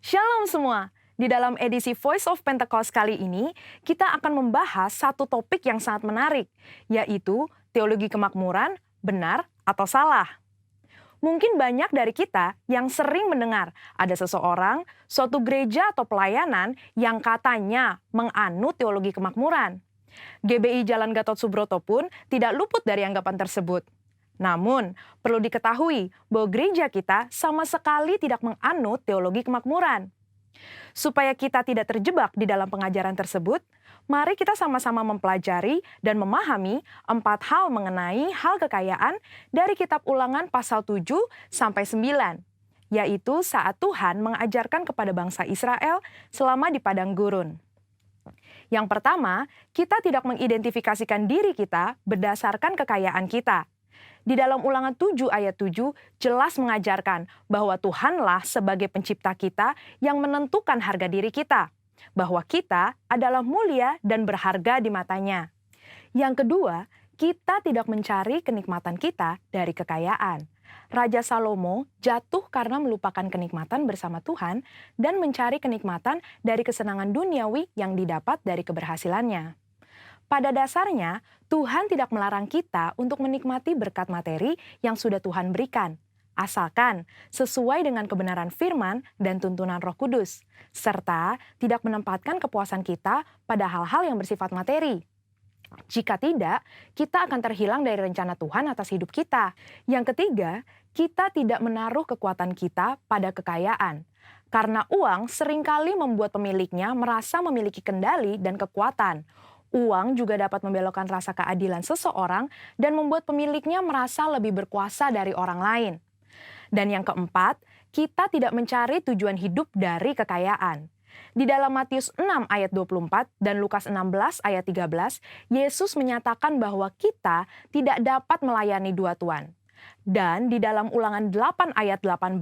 Shalom semua! Di dalam edisi Voice of Pentecost kali ini, kita akan membahas satu topik yang sangat menarik, yaitu teologi kemakmuran, benar atau salah. Mungkin banyak dari kita yang sering mendengar ada seseorang, suatu gereja atau pelayanan yang katanya menganut teologi kemakmuran. GBI Jalan Gatot Subroto pun tidak luput dari anggapan tersebut. Namun, perlu diketahui bahwa gereja kita sama sekali tidak menganut teologi kemakmuran. Supaya kita tidak terjebak di dalam pengajaran tersebut, mari kita sama-sama mempelajari dan memahami 4 hal mengenai hal kekayaan dari kitab Ulangan pasal 7 sampai 9, yaitu saat Tuhan mengajarkan kepada bangsa Israel selama di padang gurun. Yang pertama, kita tidak mengidentifikasikan diri kita berdasarkan kekayaan kita. Di dalam Ulangan 7 ayat 7 jelas mengajarkan bahwa Tuhanlah sebagai pencipta kita yang menentukan harga diri kita, bahwa kita adalah mulia dan berharga di matanya. Yang kedua, kita tidak mencari kenikmatan kita dari kekayaan. Raja Salomo jatuh karena melupakan kenikmatan bersama Tuhan dan mencari kenikmatan dari kesenangan duniawi yang didapat dari keberhasilannya. Pada dasarnya, Tuhan tidak melarang kita untuk menikmati berkat materi yang sudah Tuhan berikan, asalkan sesuai dengan kebenaran firman dan tuntunan Roh Kudus, serta tidak menempatkan kepuasan kita pada hal-hal yang bersifat materi. Jika tidak, kita akan terhilang dari rencana Tuhan atas hidup kita. Yang ketiga, kita tidak menaruh kekuatan kita pada kekayaan, karena uang seringkali membuat pemiliknya merasa memiliki kendali dan kekuatan. Uang juga dapat membelokkan rasa keadilan seseorang dan membuat pemiliknya merasa lebih berkuasa dari orang lain. Dan yang keempat, kita tidak mencari tujuan hidup dari kekayaan. Di dalam Matius 6 ayat 24 dan Lukas 16 ayat 13, Yesus menyatakan bahwa kita tidak dapat melayani dua tuan. Dan di dalam Ulangan 8 ayat 18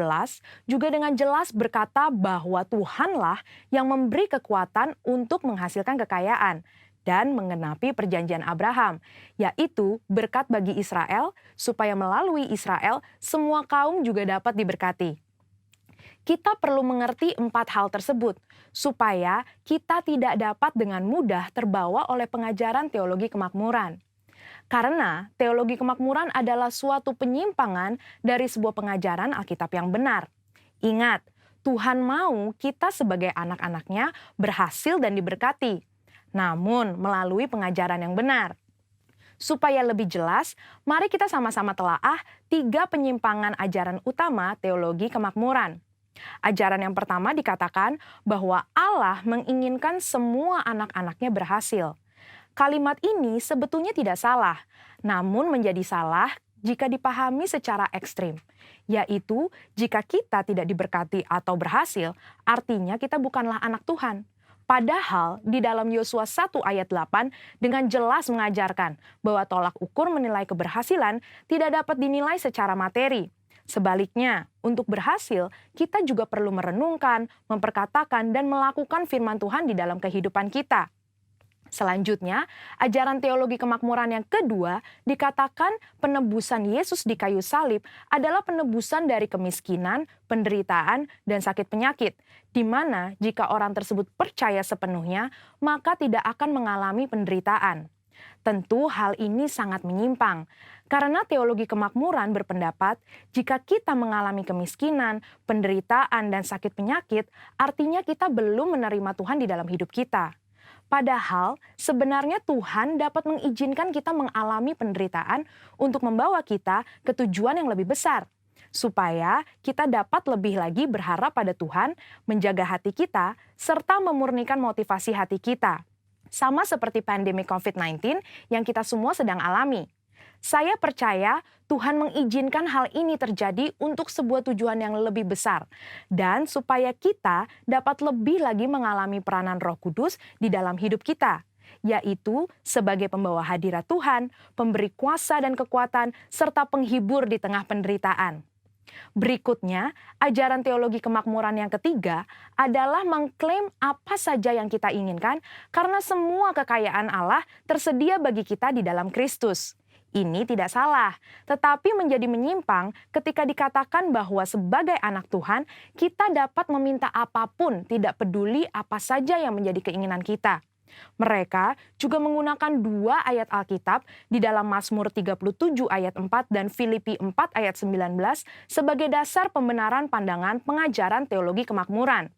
juga dengan jelas berkata bahwa Tuhanlah yang memberi kekuatan untuk menghasilkan kekayaan dan menggenapi perjanjian Abraham, yaitu berkat bagi Israel, supaya melalui Israel semua kaum juga dapat diberkati. Kita perlu mengerti 4 hal tersebut, supaya kita tidak dapat dengan mudah terbawa oleh pengajaran teologi kemakmuran. Karena teologi kemakmuran adalah suatu penyimpangan dari sebuah pengajaran Alkitab yang benar. Ingat, Tuhan mau kita sebagai anak-anaknya berhasil dan diberkati, namun melalui pengajaran yang benar. Supaya lebih jelas, mari kita sama-sama telaah 3 penyimpangan ajaran utama teologi kemakmuran. Ajaran yang pertama dikatakan bahwa Allah menginginkan semua anak-anaknya berhasil. Kalimat ini sebetulnya tidak salah, namun menjadi salah jika dipahami secara ekstrim, yaitu jika kita tidak diberkati atau berhasil, artinya kita bukanlah anak Tuhan. Padahal di dalam Yosua 1 ayat 8 dengan jelas mengajarkan bahwa tolak ukur menilai keberhasilan tidak dapat dinilai secara materi. Sebaliknya, untuk berhasil, kita juga perlu merenungkan, memperkatakan, dan melakukan firman Tuhan di dalam kehidupan kita. Selanjutnya, ajaran teologi kemakmuran yang kedua dikatakan penebusan Yesus di kayu salib adalah penebusan dari kemiskinan, penderitaan, dan sakit penyakit, di mana jika orang tersebut percaya sepenuhnya, maka tidak akan mengalami penderitaan. Tentu hal ini sangat menyimpang, karena teologi kemakmuran berpendapat jika kita mengalami kemiskinan, penderitaan, dan sakit penyakit, artinya kita belum menerima Tuhan di dalam hidup kita. Padahal sebenarnya Tuhan dapat mengizinkan kita mengalami penderitaan untuk membawa kita ke tujuan yang lebih besar, supaya kita dapat lebih lagi berharap pada Tuhan, menjaga hati kita, serta memurnikan motivasi hati kita. Sama seperti pandemi COVID-19 yang kita semua sedang alami. Saya percaya Tuhan mengizinkan hal ini terjadi untuk sebuah tujuan yang lebih besar, dan supaya kita dapat lebih lagi mengalami peranan Roh Kudus di dalam hidup kita, yaitu sebagai pembawa hadirat Tuhan, pemberi kuasa dan kekuatan, serta penghibur di tengah penderitaan. Berikutnya, ajaran teologi kemakmuran yang ketiga adalah mengklaim apa saja yang kita inginkan karena semua kekayaan Allah tersedia bagi kita di dalam Kristus. Ini tidak salah, tetapi menjadi menyimpang ketika dikatakan bahwa sebagai anak Tuhan, kita dapat meminta apapun, tidak peduli apa saja yang menjadi keinginan kita. Mereka juga menggunakan 2 ayat Alkitab di dalam Mazmur 37 ayat 4 dan Filipi 4 ayat 19 sebagai dasar pembenaran pandangan pengajaran teologi kemakmuran.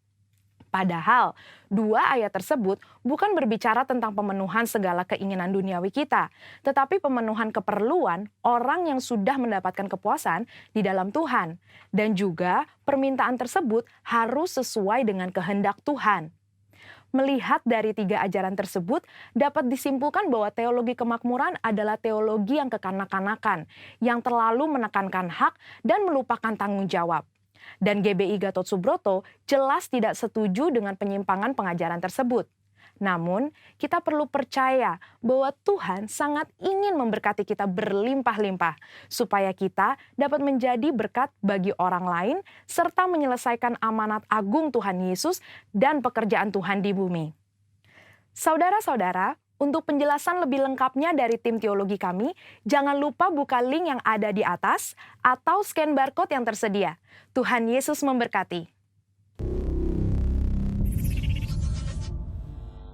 Padahal, 2 ayat tersebut bukan berbicara tentang pemenuhan segala keinginan duniawi kita, tetapi pemenuhan keperluan orang yang sudah mendapatkan kepuasan di dalam Tuhan. Dan juga permintaan tersebut harus sesuai dengan kehendak Tuhan. Melihat dari 3 ajaran tersebut, dapat disimpulkan bahwa teologi kemakmuran adalah teologi yang kekanak-kanakan, yang terlalu menekankan hak dan melupakan tanggung jawab. Dan GBI Gatot Subroto jelas tidak setuju dengan penyimpangan pengajaran tersebut. Namun, kita perlu percaya bahwa Tuhan sangat ingin memberkati kita berlimpah-limpah, supaya kita dapat menjadi berkat bagi orang lain, serta menyelesaikan amanat agung Tuhan Yesus dan pekerjaan Tuhan di bumi. Saudara-saudara, untuk penjelasan lebih lengkapnya dari tim teologi kami, jangan lupa buka link yang ada di atas atau scan barcode yang tersedia. Tuhan Yesus memberkati.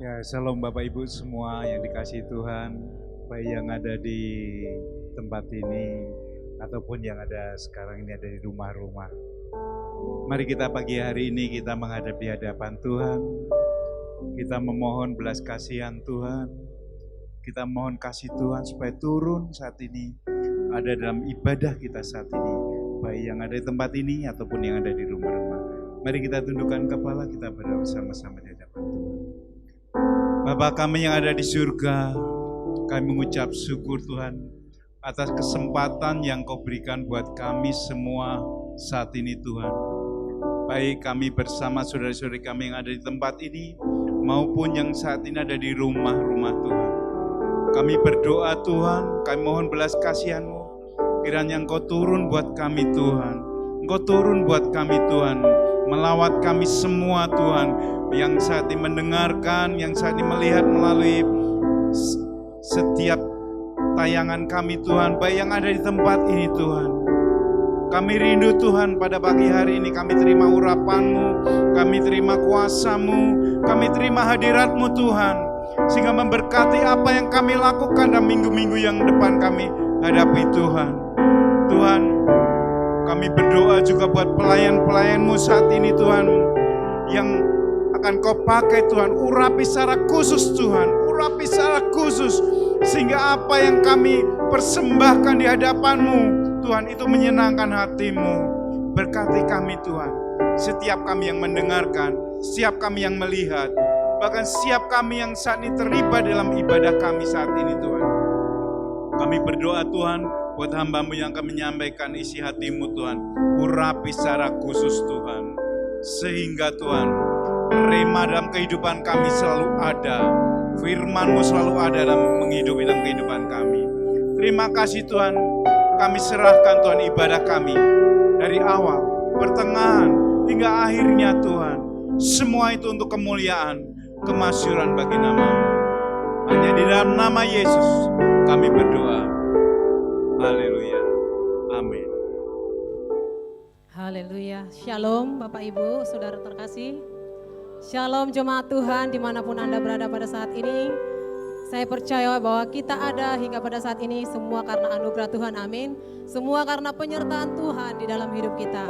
Ya, shalom Bapak Ibu semua yang dikasihi Tuhan, baik yang ada di tempat ini ataupun yang ada sekarang ini ada di rumah-rumah. Mari kita pagi hari ini kita menghadap di hadapan Tuhan. Kita memohon belas kasihan Tuhan. Kita mohon kasih Tuhan supaya turun saat ini ada dalam ibadah kita saat ini, baik yang ada di tempat ini ataupun yang ada di rumah-rumah. Mari kita tundukkan kepala, kita berdoa bersama-sama di hadapan Tuhan. Bapa kami yang ada di surga, kami mengucap syukur Tuhan atas kesempatan yang Kau berikan buat kami semua saat ini Tuhan. Baik kami bersama saudara-saudari kami yang ada di tempat ini, maupun yang saat ini ada di rumah-rumah Tuhan. Kami berdoa Tuhan, kami mohon belas kasihan-Mu, kiranya Engkau turun buat kami Tuhan. Engkau turun buat kami Tuhan, melawat kami semua Tuhan, yang saat ini mendengarkan, yang saat ini melihat melalui setiap tayangan kami Tuhan, baik yang ada di tempat ini Tuhan. Kami rindu Tuhan pada pagi hari ini, kami terima urapan-Mu, kami terima kuasa-Mu, kami terima hadirat-Mu Tuhan, sehingga memberkati apa yang kami lakukan dan minggu-minggu yang depan kami hadapi Tuhan. Tuhan, kami berdoa juga buat pelayan-pelayan-Mu saat ini Tuhan, yang akan Kau pakai Tuhan, urapi secara khusus Tuhan, urapi secara khusus, sehingga apa yang kami persembahkan di hadapan-Mu Tuhan itu menyenangkan hati-Mu. Berkati kami Tuhan, setiap kami yang mendengarkan, setiap kami yang melihat, bahkan setiap kami yang saat ini terlibat dalam ibadah kami saat ini Tuhan. Kami berdoa Tuhan, buat hamba-Mu yang akan menyampaikan isi hati-Mu Tuhan, urapi secara khusus Tuhan, sehingga Tuhan, rema dalam kehidupan kami selalu ada, firman-Mu selalu ada dalam menghidupi dalam kehidupan kami. Terima kasih Tuhan, kami serahkan Tuhan ibadah kami dari awal, pertengahan, hingga akhirnya Tuhan. Semua itu untuk kemuliaan, kemasyuran bagi nama-Mu. Hanya di dalam nama Yesus kami berdoa. Haleluya. Amin. Haleluya. Shalom Bapak Ibu, Saudara terkasih. Shalom jemaat Tuhan dimanapun Anda berada pada saat ini. Saya percaya bahwa kita ada hingga pada saat ini semua karena anugerah Tuhan, amin. Semua karena penyertaan Tuhan di dalam hidup kita.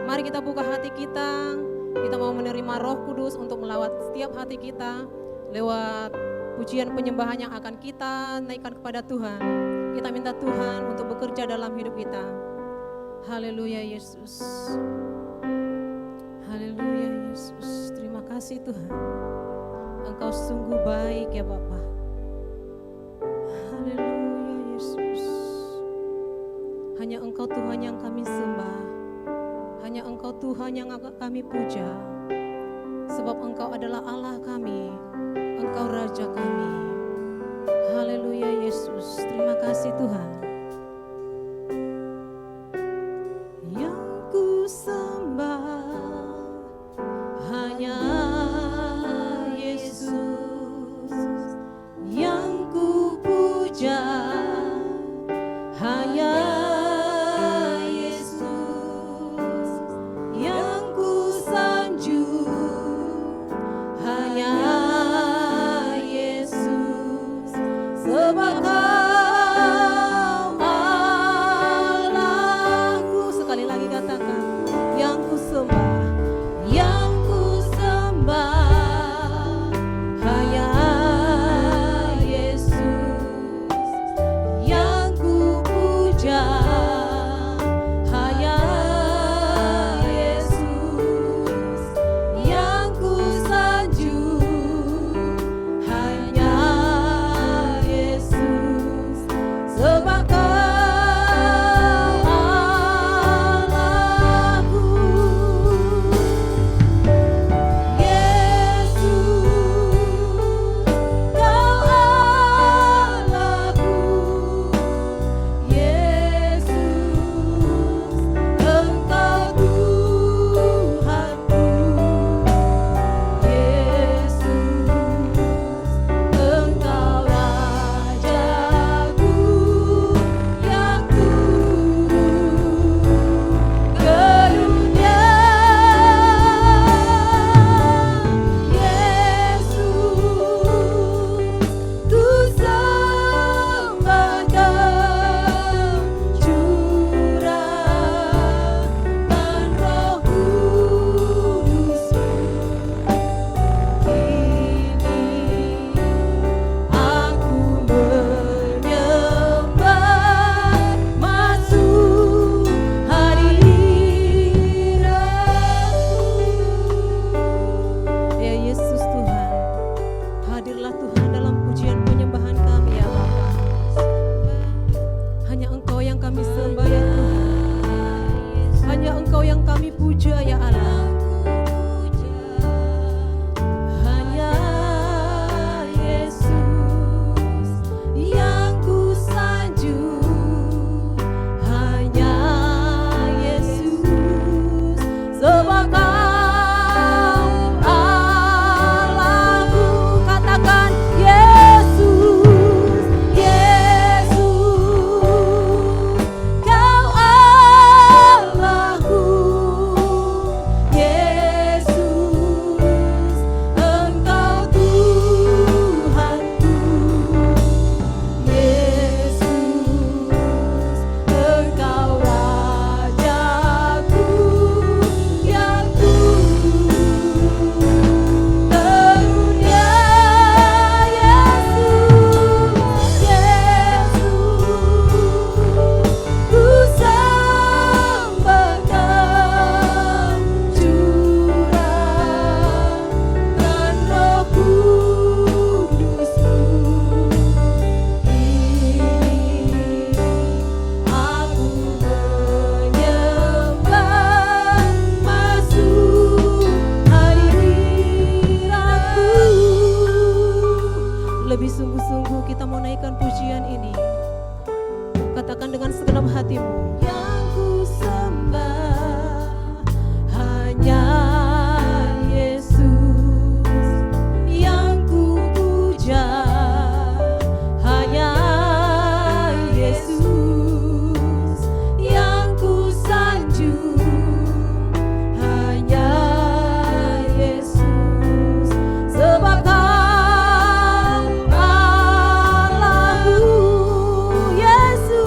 Mari kita buka hati kita, kita mau menerima Roh Kudus untuk melawat setiap hati kita lewat pujian penyembahan yang akan kita naikkan kepada Tuhan. Kita minta Tuhan untuk bekerja dalam hidup kita. Haleluya Yesus. Haleluya Yesus. Terima kasih Tuhan. Engkau sungguh baik ya Bapa. Haleluya Yesus. Hanya Engkau Tuhan yang kami sembah. Hanya Engkau Tuhan yang kami puja. Sebab Engkau adalah Allah kami. Engkau Raja kami. Haleluya Yesus. Terima kasih Tuhan. Yang ku sembah hanya Yesus. Yang ku puja kami sembah ya Tuhan. Hanya Engkau yang kami puja ya Allah. Hanya Yesus yang ku sanjung. Hanya Yesus sebab Kau Allahku. Katakan Yesus, Yesus, Kau Allahku. Yesus, Engkau Tuhanku. Yesus, Engkau Rajaku yang karunia. Yesus, Yesus, ku sembah Kau, curahkan Roh Kudus-Mu. Ini aku menyembah, masuk hadirat-Mu. Lebih sungguh-sungguh kita mau naikkan pujian ini. Katakan dengan segenap hatimu. Yang ku sembah hanya Yesus, yang ku puja hanya Yesus, yang ku sanjung hanya Yesus, sebab Kau Allahku. Yesus,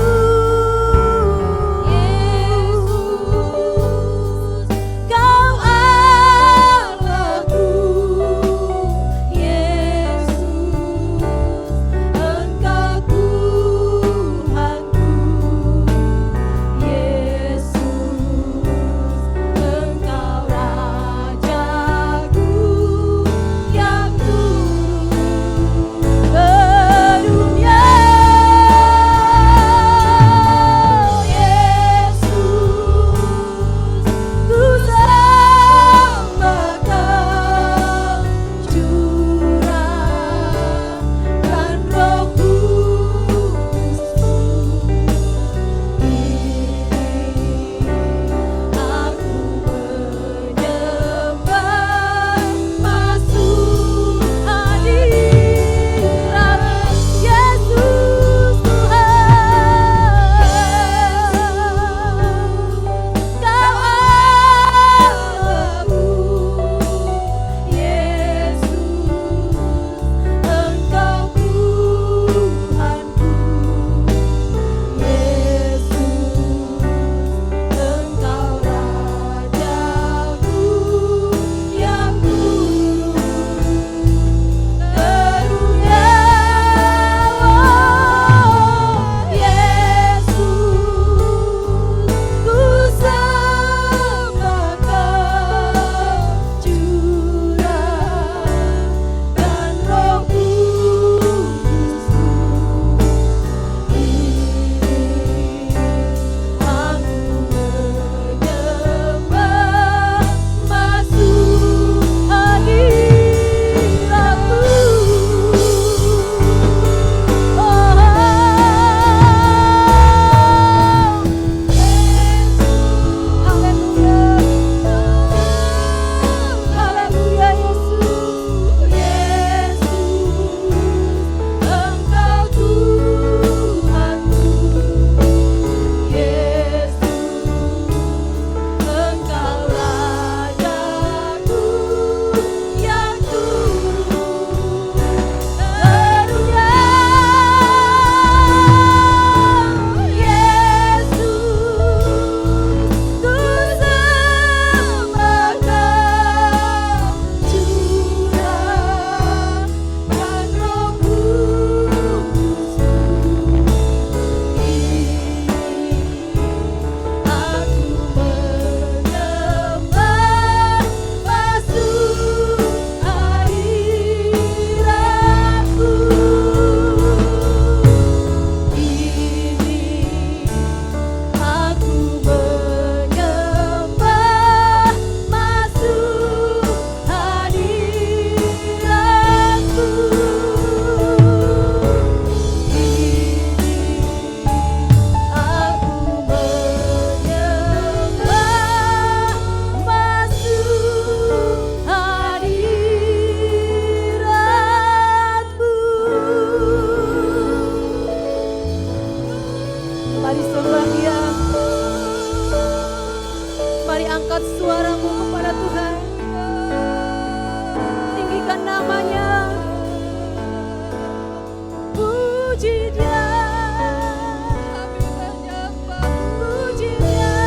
Mari sembah Dia. Mari angkat suaramu kepada Tuhan. Tinggikan namanya. Puji Dia. Puji Dia.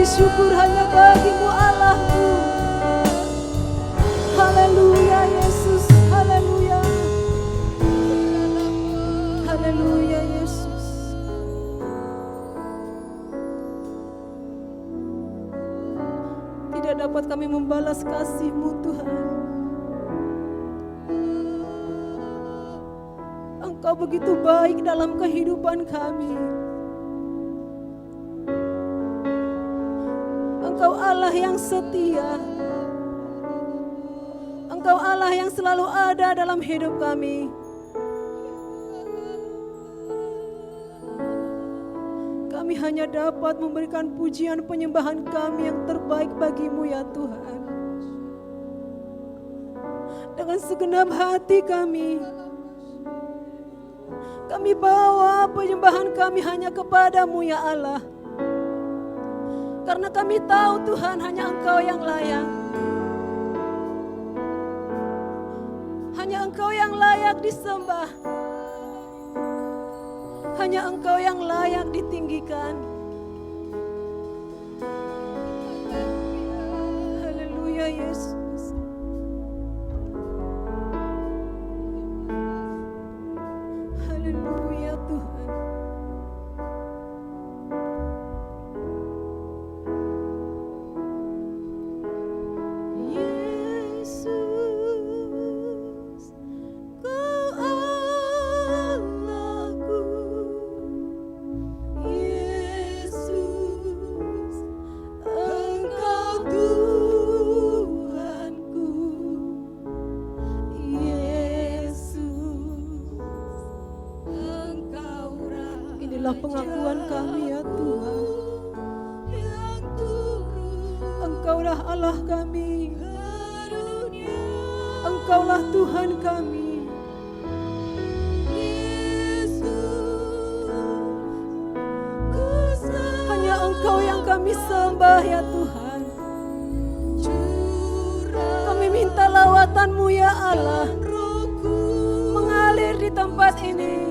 Syukur hanya bagimu Allahku. Haleluya Yesus, haleluya. Haleluya Yesus. Tidak dapat kami membalas kasih-Mu Tuhan. Engkau begitu baik dalam kehidupan kami. Engkau Allah yang setia. Engkau Allah yang selalu ada dalam hidup kami. Kami hanya dapat memberikan pujian penyembahan kami yang terbaik bagimu ya Tuhan. Dengan segenap hati kami bawa penyembahan kami hanya kepadamu ya Allah. Karena kami tahu Tuhan hanya Engkau yang layak. Hanya Engkau yang layak disembah. Hanya Engkau yang layak ditinggikan. Haleluya Yesus. Haleluya Tuhan. Pengakuan kami ya Tuhan. Engkaulah Allah kami. Engkaulah Tuhan kami. Hanya Engkau yang kami sembah ya Tuhan. Kami minta lawatan-Mu ya Allah mengalir di tempat ini.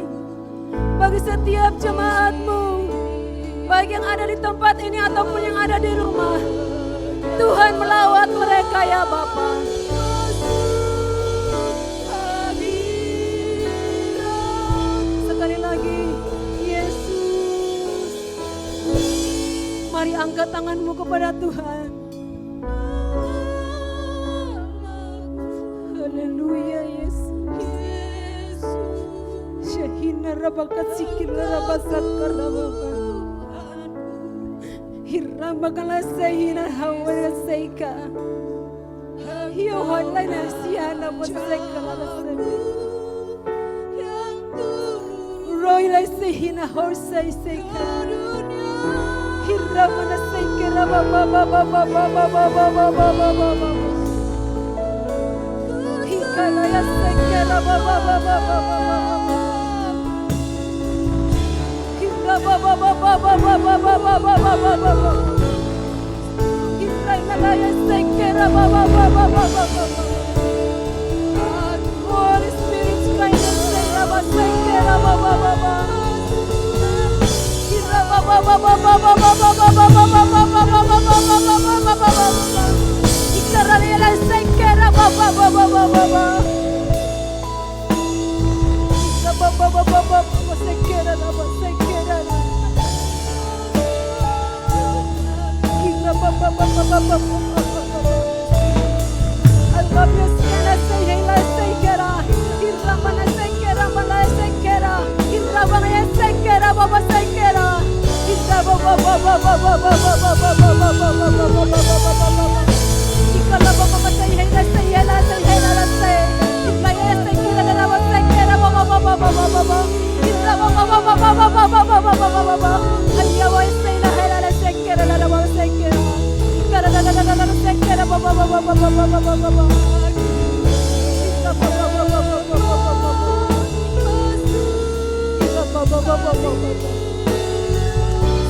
Bagi setiap jemaat-Mu, baik yang ada di tempat ini ataupun yang ada di rumah, Tuhan melawat mereka ya Bapa. Sekali lagi, Yesus, mari angkat tangan-Mu kepada Tuhan. Haleluya Yesus. Hina rabakat sikir rabasat karababa. Hirambakala sehina hawara seika. Hiyo halana siana boseka rabasebe. Roy la sehina horsai seika. Hirambana seika rababa. Hikala ya seika rababa.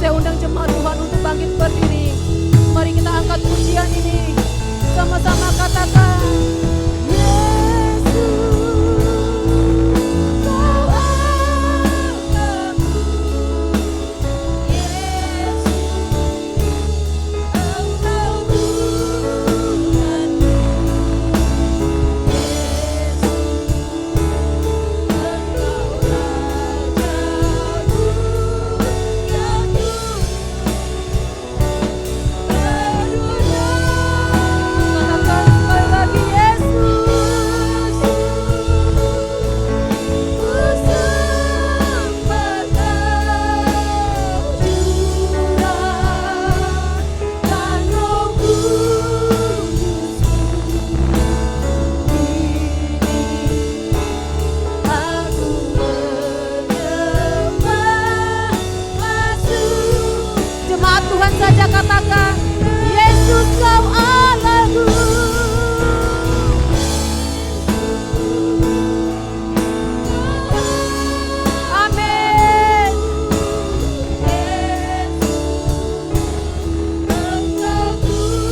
Saya undang jemaat Tuhan untuk bangkit berdiri. Mari kita angkat pujian ini. Sama-sama katakan, Yesus, Kau Allahku. Yesus, Engkau Tuhanku.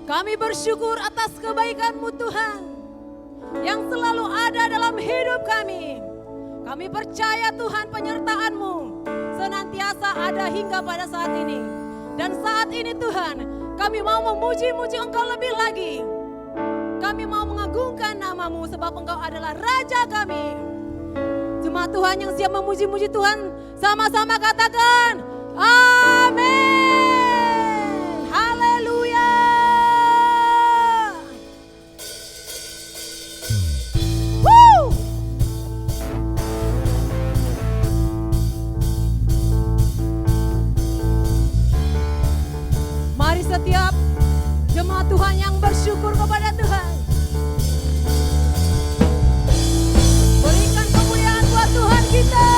Kami bersyukur atas kebaikan-Mu Tuhan yang selalu ada dalam hidup kami. Kami percaya Tuhan penyertaan-Mu senantiasa ada hingga pada saat ini. Dan saat ini Tuhan, kami mau memuji-muji Engkau lebih lagi. Kami mau mengagungkan nama-Mu sebab Engkau adalah Raja kami. Jemaat Tuhan yang siap memuji-muji Tuhan, sama-sama katakan, amin. Haleluya. Woo! Mari setiap jemaat Tuhan yang bersyukur kepada Tuhan, berikan kemuliaan buat Tuhan kita.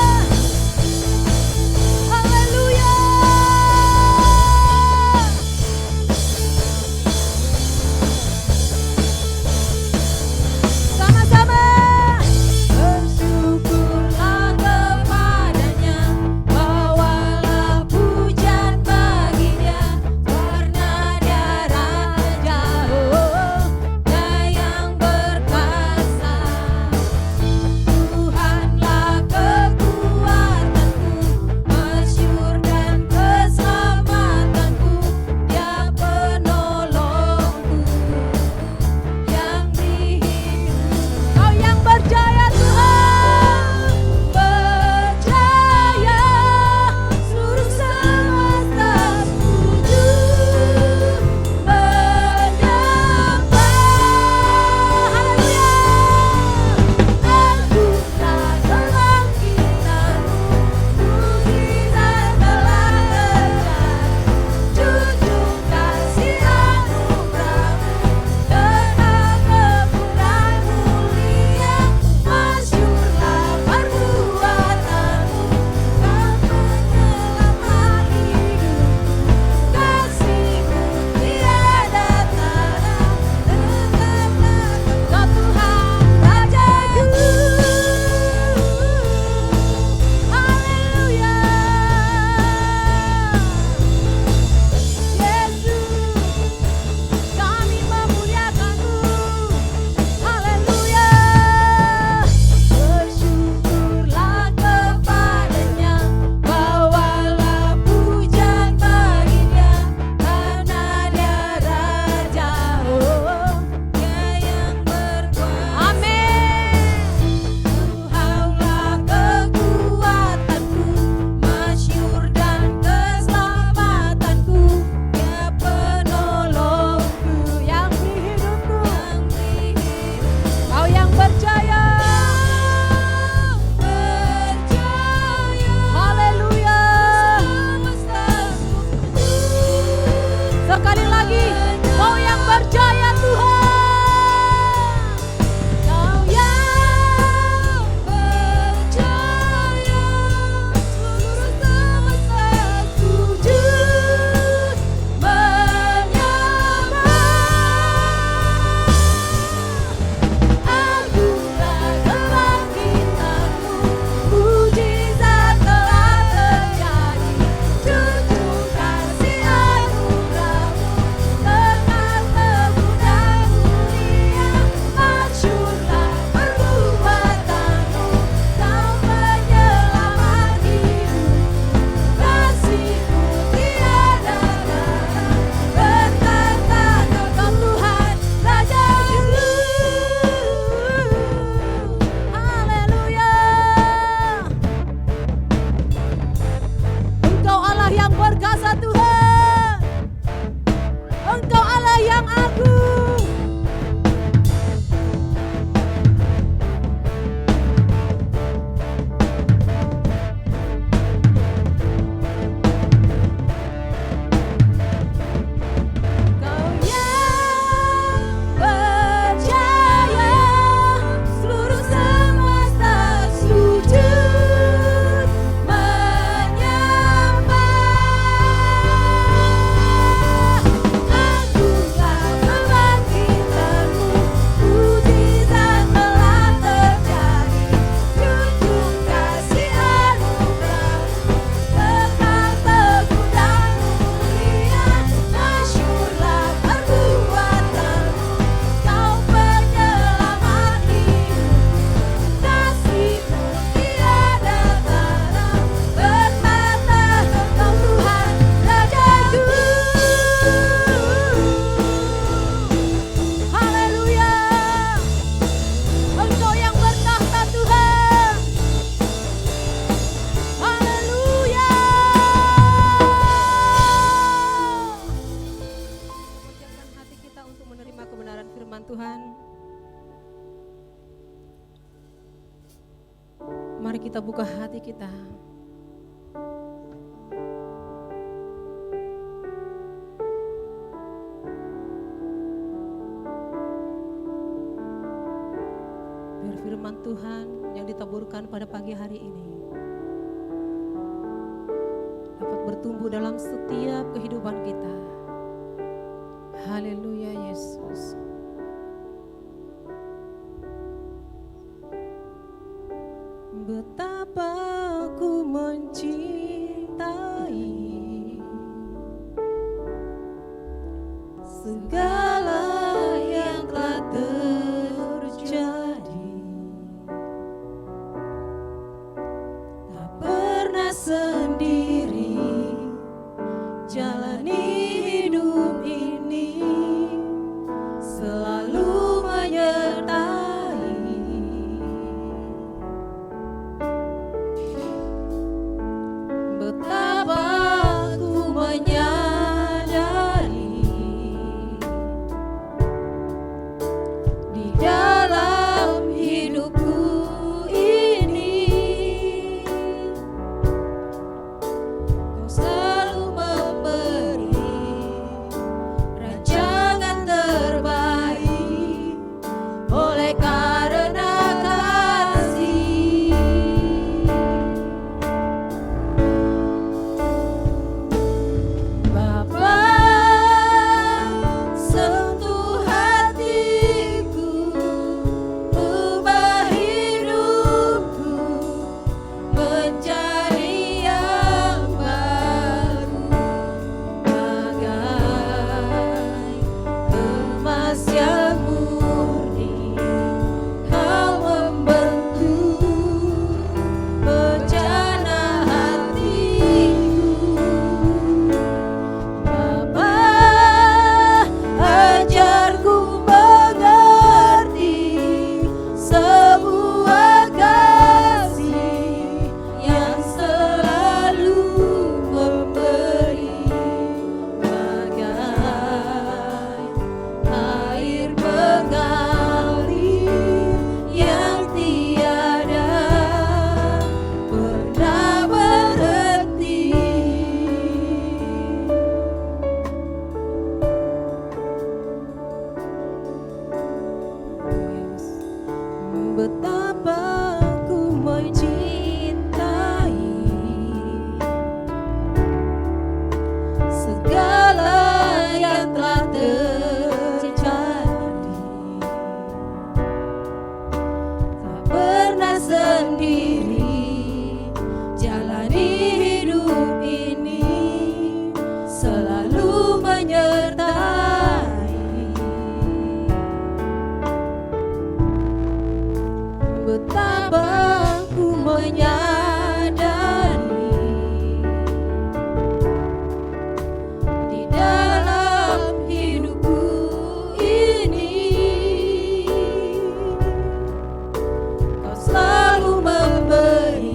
Haleluya. Mari kita buka hati kita. Biar firman Tuhan yang ditaburkan pada pagi hari ini dapat bertumbuh dalam setiap kehidupan kita. Haleluya Yesus. Betapa ku mencintai segala yang telah terjadi, tak pernah sendiri jalani hidup ini, selalu menyertai. Betapa ku menyadari di dalam hidupku ini Kau selalu memberi rancangan terbaik oleh karena kasih. Bapa, sentuh hatiku, ubah hidupku menjadi yang baru, bagai emas yang murni. Kau membentuk rencana hatiku. Bapa, ajarku mengerti sebuah kasih yang selalu memberi, bagai air mengalir yang tiada pernah berhenti. Betapa ku mencintai segala yang telah terjadi, tak pernah sendiri jalani hidup ini, selalu menyertai. Betapa ku menyadari di dalam hidupku ini Kau selalu memberi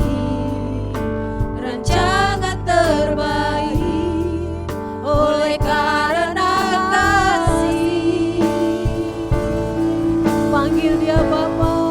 rancangan terbaik oleh karena kasih. Panggil dia Bapa.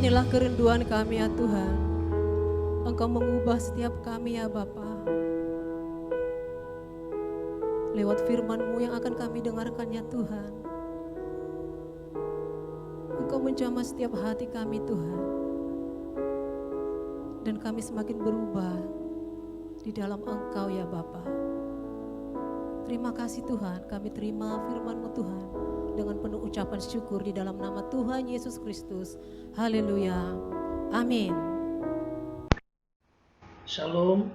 Inilah kerinduan kami ya Tuhan. Engkau mengubah setiap kami ya Bapa. Lewat firman-Mu yang akan kami dengarkan ya Tuhan. Engkau menjamah setiap hati kami Tuhan. Dan kami semakin berubah di dalam Engkau ya Bapa. Terima kasih Tuhan, kami terima firman-Mu Tuhan dengan penuh ucapan syukur di dalam nama Tuhan Yesus Kristus. Haleluya. Amin. Shalom,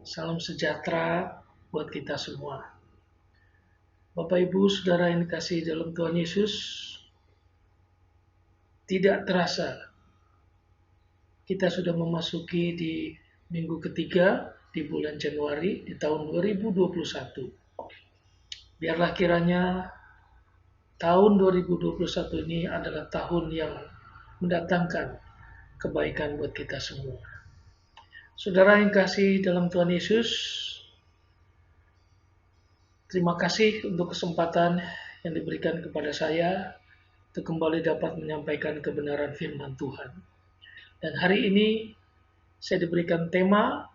salam sejahtera buat kita semua. Bapak Ibu Saudara yang dikasihi dalam Tuhan Yesus, tidak terasa kita sudah memasuki di minggu ketiga di bulan Januari di tahun 2021. Biarlah kiranya tahun 2021 ini adalah tahun yang mendatangkan kebaikan buat kita semua. Saudara yang kasih dalam Tuhan Yesus, terima kasih untuk kesempatan yang diberikan kepada saya untuk kembali dapat menyampaikan kebenaran firman Tuhan. Dan hari ini saya diberikan tema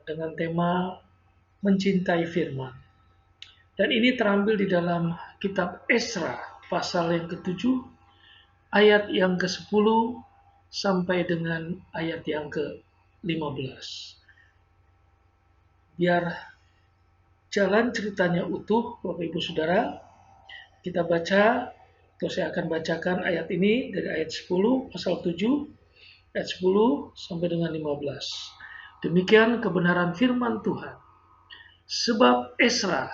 dengan tema mencintai firman. Dan ini terambil di dalam kitab Esra pasal yang ke-7 ayat yang ke-10 sampai dengan ayat yang ke-15. Biar jalan ceritanya utuh, Bapak Ibu Saudara, kita baca, atau saya akan bacakan ayat ini dari ayat 10, pasal 7, ayat 10 sampai dengan 15. Demikian kebenaran firman Tuhan. Sebab Esra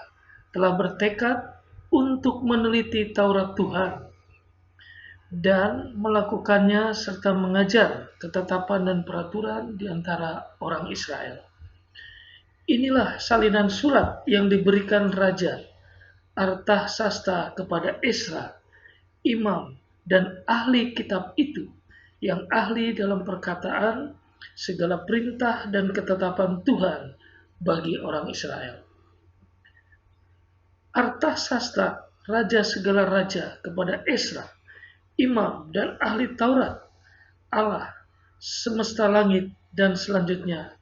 telah bertekad untuk meneliti Taurat Tuhan dan melakukannya serta mengajar ketetapan dan peraturan di antara orang Israel. Inilah salinan surat yang diberikan Raja Artasasta kepada Esra, imam dan ahli kitab itu, yang ahli dalam perkataan segala perintah dan ketetapan Tuhan bagi orang Israel. Artasasta, raja segala raja, kepada Esra, imam dan ahli Taurat, Allah semesta langit dan selanjutnya.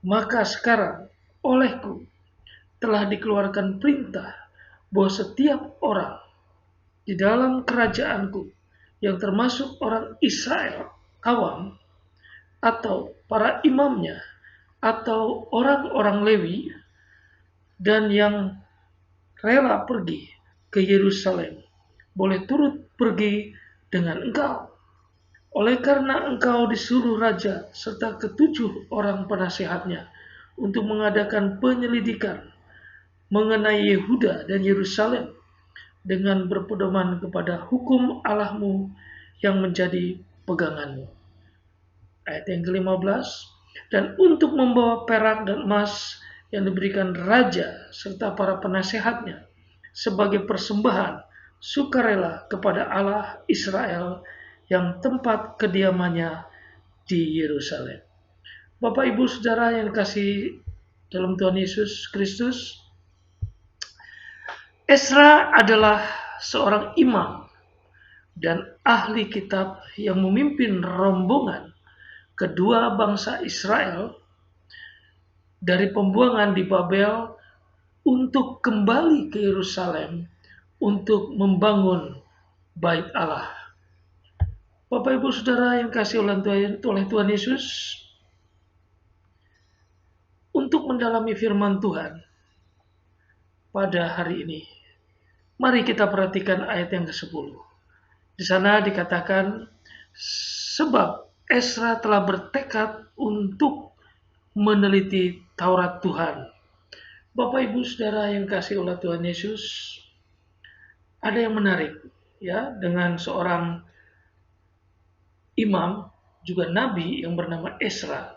Maka sekarang olehku telah dikeluarkan perintah bahwa setiap orang di dalam kerajaanku yang termasuk orang Israel awam atau para imamnya atau orang-orang Lewi dan yang rela pergi ke Yerusalem boleh turut pergi dengan engkau. Oleh karena engkau disuruh raja serta ketujuh orang penasehatnya untuk mengadakan penyelidikan mengenai Yehuda dan Yerusalem dengan berpedoman kepada hukum Allahmu yang menjadi peganganmu. Ayat yang ke-15, dan untuk membawa perak dan emas yang diberikan raja serta para penasehatnya sebagai persembahan sukarela kepada Allah Israel yang tempat kediamannya di Yerusalem. Bapak Ibu Saudara yang dikasihi dalam Tuhan Yesus Kristus, Esra adalah seorang imam dan ahli kitab yang memimpin rombongan kedua bangsa Israel dari pembuangan di Babel untuk kembali ke Yerusalem untuk membangun bait Allah. Bapak Ibu Saudara yang kasih oleh Tuhan Yesus, untuk mendalami firman Tuhan pada hari ini, mari kita perhatikan ayat yang ke-10. Di sana dikatakan, sebab Esra telah bertekad untuk meneliti Taurat Tuhan. Bapak Ibu Saudara yang kasih oleh Tuhan Yesus, ada yang menarik ya dengan seorang imam, juga nabi yang bernama Esra.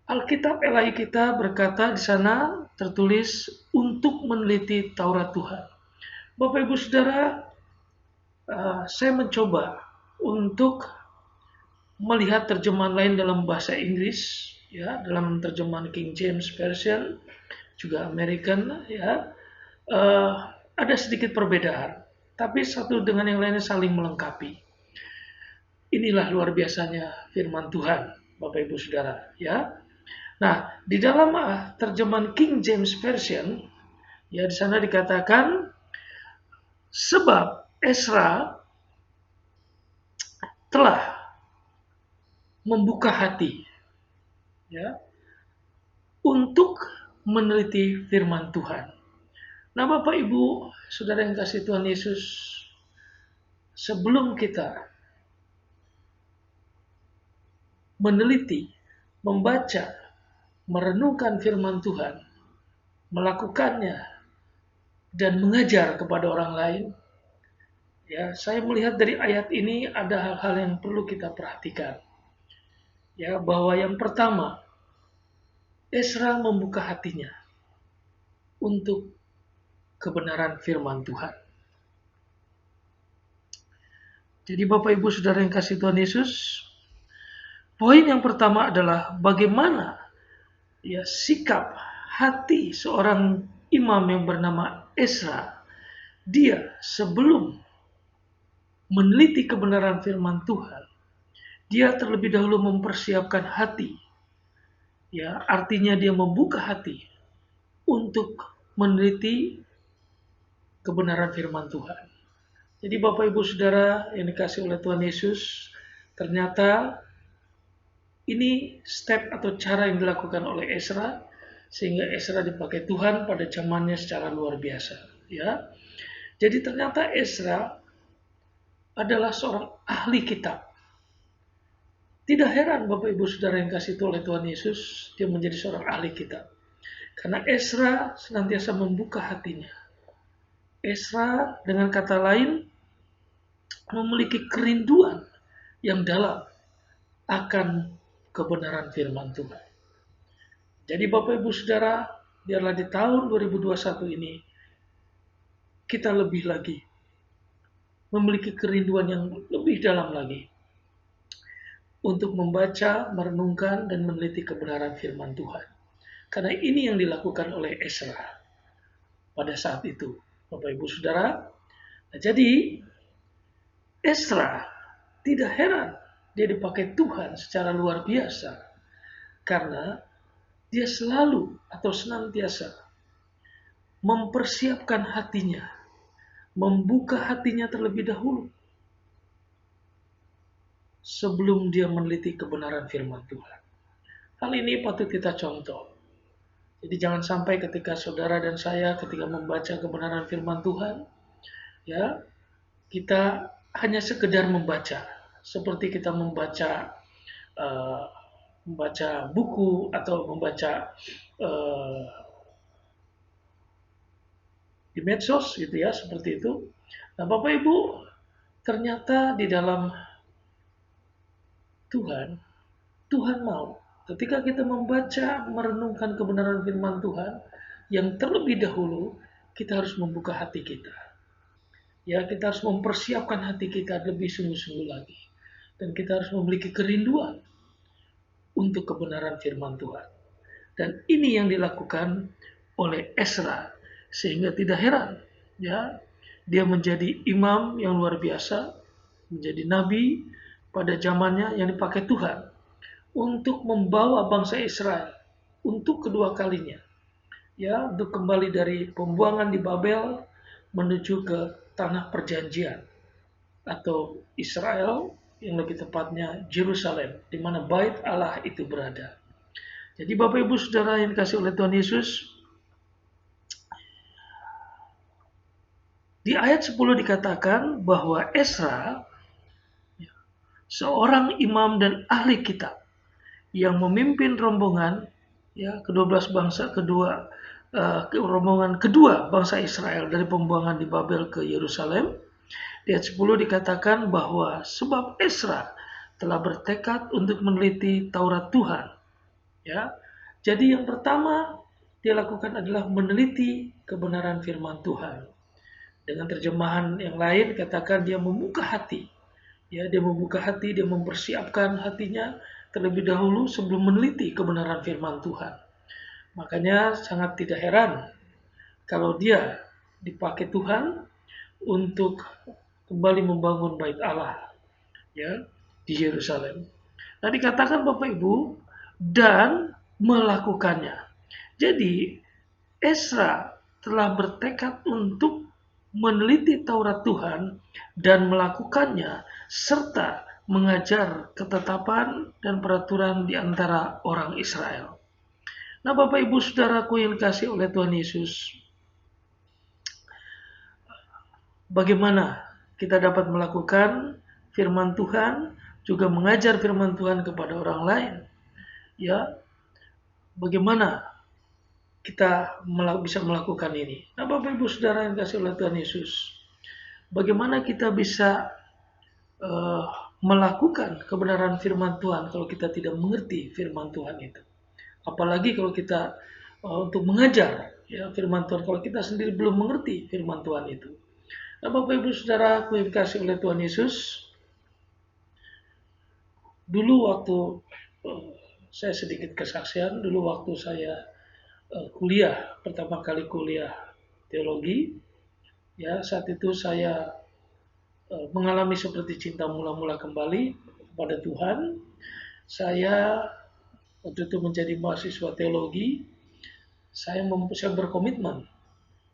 Alkitab Ilahi kita berkata di sana tertulis untuk meneliti Taurat Tuhan. Bapak Ibu Saudara, saya mencoba untuk melihat terjemahan lain dalam bahasa Inggris, ya, dalam terjemahan King James Version, juga American, ya, ada sedikit perbedaan, tapi satu dengan yang lainnya saling melengkapi. inilah luar biasanya firman Tuhan, Bapak Ibu Saudara, ya. Nah, di dalam terjemahan King James Version, ya di sana dikatakan sebab Ezra telah membuka hati, ya, untuk meneliti firman Tuhan. Nah, Bapak Ibu Saudara yang kasih Tuhan Yesus, sebelum kita meneliti, membaca, merenungkan firman Tuhan, melakukannya, dan mengajar kepada orang lain, ya, saya melihat dari ayat ini ada hal-hal yang perlu kita perhatikan. Ya, bahwa yang pertama, Ezra membuka hatinya untuk kebenaran firman Tuhan. Jadi Bapak Ibu Saudara yang kasih Tuhan Yesus, poin yang pertama adalah bagaimana ya sikap hati seorang imam yang bernama Ezra. Dia sebelum meneliti kebenaran firman Tuhan, dia terlebih dahulu mempersiapkan hati. Ya, artinya dia membuka hati untuk meneliti kebenaran firman Tuhan. Jadi Bapak Ibu Saudara yang dikasih oleh Tuhan Yesus, ternyata ini step atau cara yang dilakukan oleh Ezra, sehingga Ezra dipakai Tuhan pada zamannya secara luar biasa. Ya, jadi ternyata Ezra adalah seorang ahli kitab. Tidak heran Bapak Ibu Saudara yang kasih oleh Tuhan Yesus, dia menjadi seorang ahli kitab. Karena Ezra senantiasa membuka hatinya. Ezra dengan kata lain memiliki kerinduan yang dalam akan kebenaran firman Tuhan. Jadi Bapak Ibu Saudara, biarlah di tahun 2021 ini kita lebih lagi memiliki kerinduan yang lebih dalam lagi untuk membaca, merenungkan, dan meneliti kebenaran firman Tuhan. Karena ini yang dilakukan oleh Ezra pada saat itu, Bapak Ibu Saudara. Nah, jadi Ezra tidak heran dia dipakai Tuhan secara luar biasa karena dia selalu atau senantiasa mempersiapkan hatinya, membuka hatinya terlebih dahulu sebelum dia meneliti kebenaran firman Tuhan. Hal ini patut kita contoh. Jadi jangan sampai ketika saudara dan saya ketika membaca kebenaran firman Tuhan, ya, kita hanya sekedar membaca, seperti kita membaca buku atau membaca di medsos gitu ya, seperti itu. Nah, Bapak Ibu, ternyata di dalam Tuhan mau ketika kita membaca, merenungkan kebenaran firman Tuhan, yang terlebih dahulu kita harus membuka hati kita. Ya, kita harus mempersiapkan hati kita lebih sungguh-sungguh lagi. Dan kita harus memiliki kerinduan untuk kebenaran firman Tuhan. Dan ini yang dilakukan oleh Ezra, sehingga tidak heran ya, dia menjadi imam yang luar biasa, menjadi nabi pada zamannya yang dipakai Tuhan untuk membawa bangsa Israel untuk kedua kalinya, ya, untuk kembali dari pembuangan di Babel menuju ke tanah perjanjian atau Israel, yang lebih tepatnya Yerusalem, di mana bait Allah itu berada. Jadi Bapak Ibu Saudara yang dikasih oleh Tuhan Yesus, di ayat 10 dikatakan bahwa Ezra seorang imam dan ahli kitab yang memimpin rombongan ya rombongan kedua bangsa Israel dari pembuangan di Babel ke Yerusalem. Di ayat 10 dikatakan bahwa sebab Ezra telah bertekad untuk meneliti Taurat Tuhan. Ya. Jadi yang pertama dia lakukan adalah meneliti kebenaran firman Tuhan. Dengan terjemahan yang lain katakan dia membuka hati. Ya, dia membuka hati, dia mempersiapkan hatinya terlebih dahulu sebelum meneliti kebenaran firman Tuhan. Makanya sangat tidak heran kalau dia dipakai Tuhan untuk kembali membangun bait Allah. Ya, di Yerusalem. Nah, dikatakan Bapak Ibu, dan melakukannya. Jadi, Ezra telah bertekad untuk meneliti Taurat Tuhan dan melakukannya, serta mengajar ketetapan dan peraturan di antara orang Israel. Nah, Bapak Ibu Saudaraku yang dikasihi oleh Tuhan Yesus, bagaimana kita dapat melakukan firman Tuhan, juga mengajar firman Tuhan kepada orang lain? Ya, bagaimana kita bisa melakukan ini? Nah, Bapak Ibu Saudara yang dikasihi oleh Tuhan Yesus, bagaimana kita bisa melakukan kebenaran firman Tuhan kalau kita tidak mengerti firman Tuhan itu? Apalagi kalau kita untuk mengajar ya firman Tuhan, kalau kita sendiri belum mengerti firman Tuhan itu. Nah, Bapak Ibu Saudara yang dikasihi oleh Tuhan Yesus, dulu waktu saya sedikit kesaksian, dulu waktu saya kuliah, pertama kali kuliah teologi, ya saat itu saya mengalami seperti cinta mula-mula kembali kepada Tuhan. Saya waktu itu menjadi mahasiswa teologi, saya berkomitmen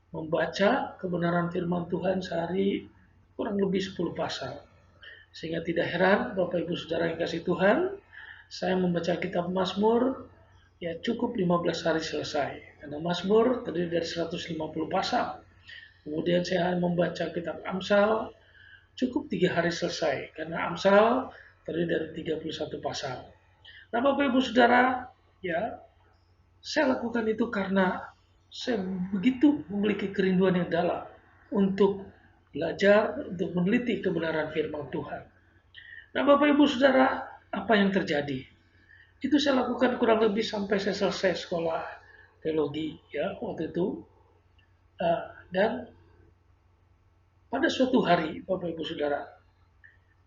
membaca kebenaran firman Tuhan sehari kurang lebih 10 pasal. Sehingga tidak heran Bapak Ibu Saudara yang kasih Tuhan, saya membaca kitab Mazmur ya cukup 15 hari selesai. Karena Mazmur terdiri dari 150 pasal. Kemudian saya membaca kitab Amsal cukup 3 hari selesai. Karena Amsal terdiri dari 31 pasal. Nah, Bapak Ibu Saudara, ya, saya lakukan itu karena saya begitu memiliki kerinduan yang dalam untuk belajar, untuk meneliti kebenaran firman Tuhan. Nah, Bapak Ibu Saudara, apa yang terjadi? Itu saya lakukan kurang lebih sampai saya selesai sekolah teologi, ya, waktu itu. Dan pada suatu hari, Bapak Ibu Saudara,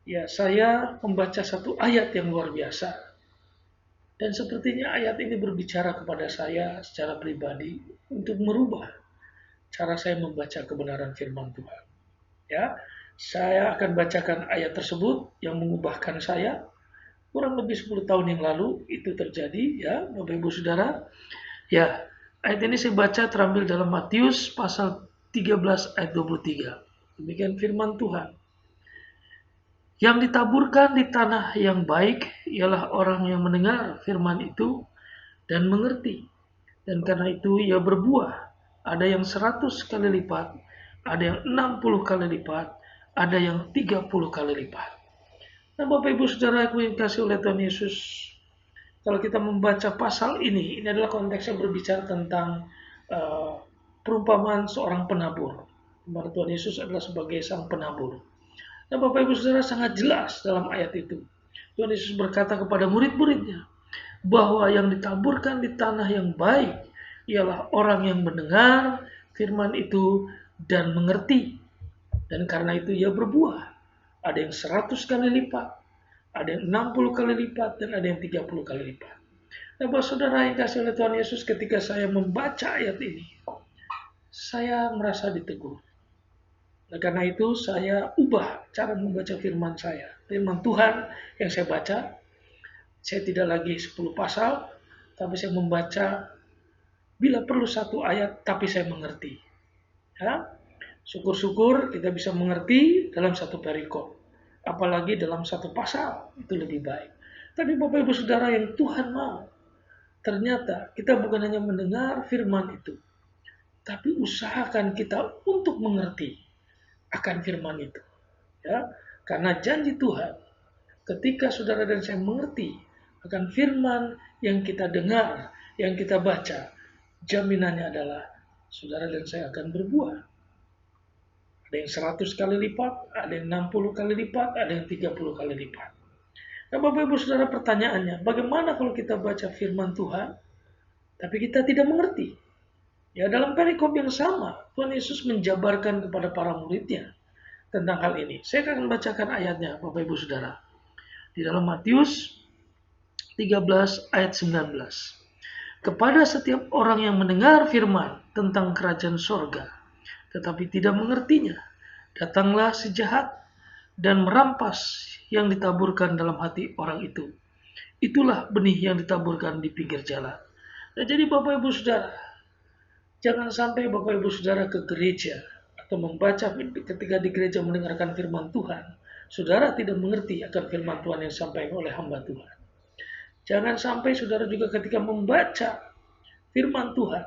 ya, saya membaca satu ayat yang luar biasa. Dan sepertinya ayat ini berbicara kepada saya secara pribadi untuk merubah cara saya membaca kebenaran firman Tuhan. Ya, saya akan bacakan ayat tersebut yang mengubahkan saya. Kurang lebih 10 tahun yang lalu itu terjadi, ya, Bapak Ibu Saudara. Ya, ayat ini saya baca terambil dalam Matius pasal 13 ayat 23. Demikian firman Tuhan. Yang ditaburkan di tanah yang baik ialah orang yang mendengar firman itu dan mengerti. Dan karena itu ia berbuah. Ada yang 100 kali lipat, ada yang 60 kali lipat, ada yang 30 kali lipat. Nah, Bapak Ibu Saudara yang dikasihi oleh Tuhan Yesus, kalau kita membaca pasal ini adalah konteksnya berbicara tentang perumpamaan seorang penabur. Dimana Tuhan Yesus adalah sebagai sang penabur. Nah, Bapak Ibu Saudara, sangat jelas dalam ayat itu. Tuhan Yesus berkata kepada murid-muridnya bahwa yang ditaburkan di tanah yang baik ialah orang yang mendengar firman itu dan mengerti. Dan karena itu ia berbuah. Ada yang 100 kali lipat, ada yang 60 kali lipat, dan ada yang 30 kali lipat. Nah, Bapak Saudara yang kasih oleh Tuhan Yesus, ketika saya membaca ayat ini, saya merasa ditegur. Nah, karena itu saya ubah cara membaca firman saya. Firman Tuhan yang saya baca, saya tidak lagi 10 pasal, tapi saya membaca bila perlu satu ayat, tapi saya mengerti. Ya, syukur-syukur kita bisa mengerti dalam satu perikop. Apalagi dalam satu pasal, itu lebih baik. Tapi Bapak Ibu Saudara yang Tuhan mau, ternyata kita bukan hanya mendengar firman itu, tapi usahakan kita untuk mengerti akan firman itu, ya, karena janji Tuhan, ketika saudara dan saya mengerti akan firman yang kita dengar, yang kita baca, jaminannya adalah saudara dan saya akan berbuah. Ada yang 100 kali lipat, ada yang 60 kali lipat, ada yang 30 kali lipat. Nah, Bapak Ibu Saudara, pertanyaannya, bagaimana kalau kita baca firman Tuhan, tapi kita tidak mengerti? Ya, dalam perikop yang sama, Tuhan Yesus menjabarkan kepada para muridnya tentang hal ini. Saya akan bacakan ayatnya, Bapak Ibu Saudara. Di dalam Matius 13 ayat 19. Kepada setiap orang yang mendengar firman tentang kerajaan sorga, tetapi tidak mengertinya, datanglah si jahat dan merampas yang ditaburkan dalam hati orang itu. Itulah benih yang ditaburkan di pinggir jalan. Nah, jadi Bapak Ibu Saudara, jangan sampai Bapak Ibu Saudara ke gereja atau membaca ketika di gereja mendengarkan firman Tuhan, saudara tidak mengerti akan firman Tuhan yang disampaikan oleh hamba Tuhan. Jangan sampai saudara juga ketika membaca firman Tuhan,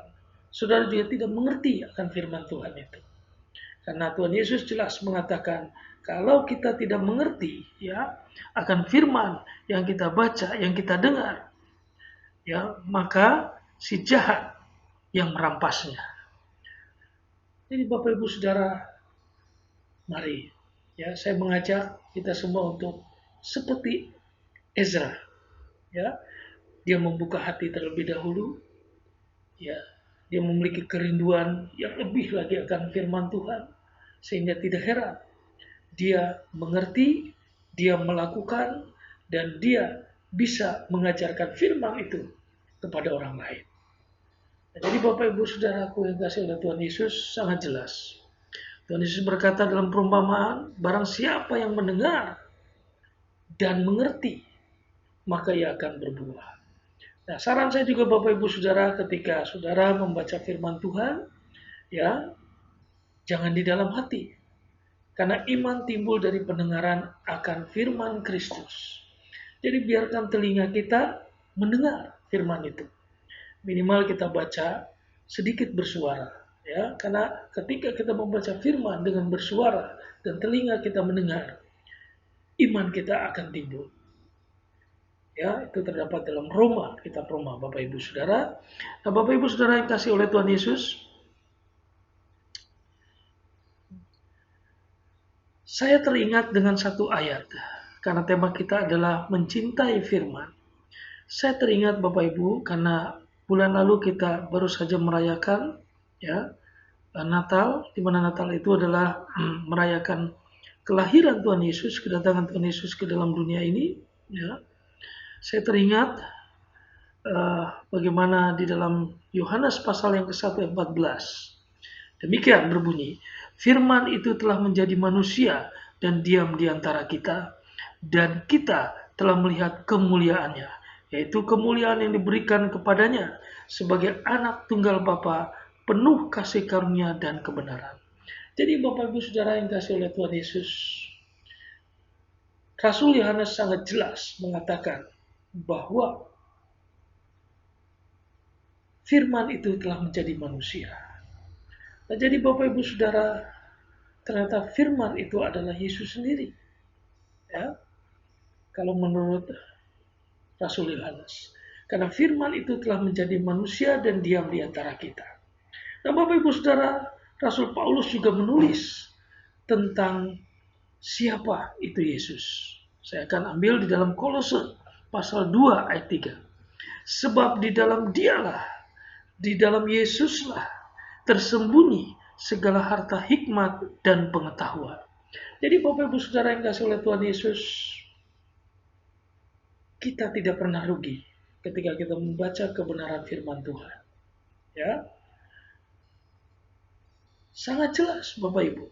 saudara juga tidak mengerti akan firman Tuhan itu. Karena Tuhan Yesus jelas mengatakan, kalau kita tidak mengerti ya akan firman yang kita baca, yang kita dengar, ya maka si jahat yang merampasnya. Jadi Bapak Ibu Saudara, mari ya saya mengajak kita semua untuk seperti Ezra, ya dia membuka hati terlebih dahulu, ya dia memiliki kerinduan yang lebih lagi akan firman Tuhan, sehingga tidak heran dia mengerti, dia melakukan, dan dia bisa mengajarkan firman itu kepada orang lain. Jadi Bapak Ibu Saudaraku yang kasih oleh Tuhan Yesus sangat jelas. Tuhan Yesus berkata dalam perumpamaan, barang siapa yang mendengar dan mengerti, maka ia akan berbuah. Nah, saran saya juga Bapak Ibu Saudara, ketika saudara membaca firman Tuhan, ya jangan di dalam hati. Karena iman timbul dari pendengaran akan firman Kristus. Jadi biarkan telinga kita mendengar firman itu. Minimal kita baca sedikit bersuara, ya. Karena ketika kita membaca firman dengan bersuara dan telinga kita mendengar, iman kita akan timbul. Ya, itu terdapat dalam Roma, kitab Roma, Bapak Ibu Saudara. Nah, Bapak Ibu Saudara yang kasih oleh Tuhan Yesus, saya teringat dengan satu ayat, karena tema kita adalah mencintai firman. Saya teringat Bapak Ibu, karena bulan lalu kita baru saja merayakan ya Natal, di mana Natal itu adalah merayakan kelahiran Tuhan Yesus, kedatangan Tuhan Yesus ke dalam dunia ini. Ya, saya teringat bagaimana di dalam Yohanes pasal yang ke-1 ayat 14. Demikian berbunyi, firman itu telah menjadi manusia dan diam di antara kita, dan kita telah melihat kemuliaannya, yaitu kemuliaan yang diberikan kepadanya sebagai anak tunggal Bapa, penuh kasih karunia dan kebenaran. Jadi Bapak Ibu Saudara yang kasih oleh Tuhan Yesus, Rasul Yohanes sangat jelas mengatakan bahwa firman itu telah menjadi manusia. Nah, jadi Bapak Ibu Saudara, ternyata firman itu adalah Yesus sendiri. Ya, kalau menurut Rasul Yohanes. Karena firman itu telah menjadi manusia dan diam di antara kita. Nah, Bapak Ibu Saudara, Rasul Paulus juga menulis tentang siapa itu Yesus. Saya akan ambil di dalam Kolose pasal 2 ayat 3. Sebab di dalam Dialah, di dalam Yesuslah tersembunyi segala harta hikmat dan pengetahuan. Jadi Bapak Ibu Saudara yang kasih oleh Tuhan Yesus, kita tidak pernah rugi ketika kita membaca kebenaran firman Tuhan. Ya, sangat jelas Bapak Ibu.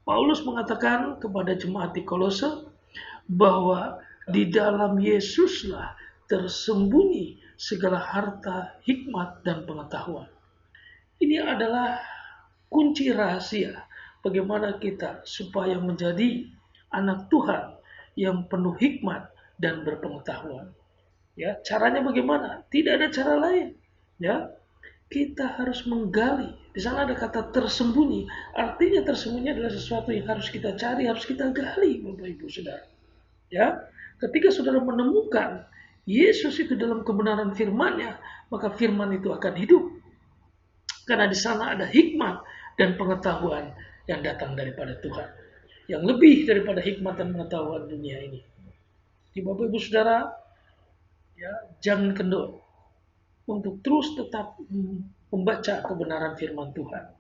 Paulus mengatakan kepada jemaat di Kolose bahwa di dalam Yesuslah tersembunyi segala harta hikmat dan pengetahuan. Ini adalah kunci rahasia bagaimana kita supaya menjadi anak Tuhan yang penuh hikmat dan berpengetahuan. Ya, caranya bagaimana? Tidak ada cara lain. Ya, kita harus menggali. Di sana ada kata tersembunyi. Artinya tersembunyi adalah sesuatu yang harus kita cari, harus kita gali, Bapak Ibu Saudara. Ya, ketika saudara menemukan Yesus itu dalam kebenaran firman-Nya, maka firman itu akan hidup. Karena di sana ada hikmat dan pengetahuan yang datang daripada Tuhan. Yang lebih daripada hikmat dan pengetahuan dunia ini. Di Bapak Ibu Saudara, ya, jangan kendor untuk terus tetap membaca kebenaran firman Tuhan.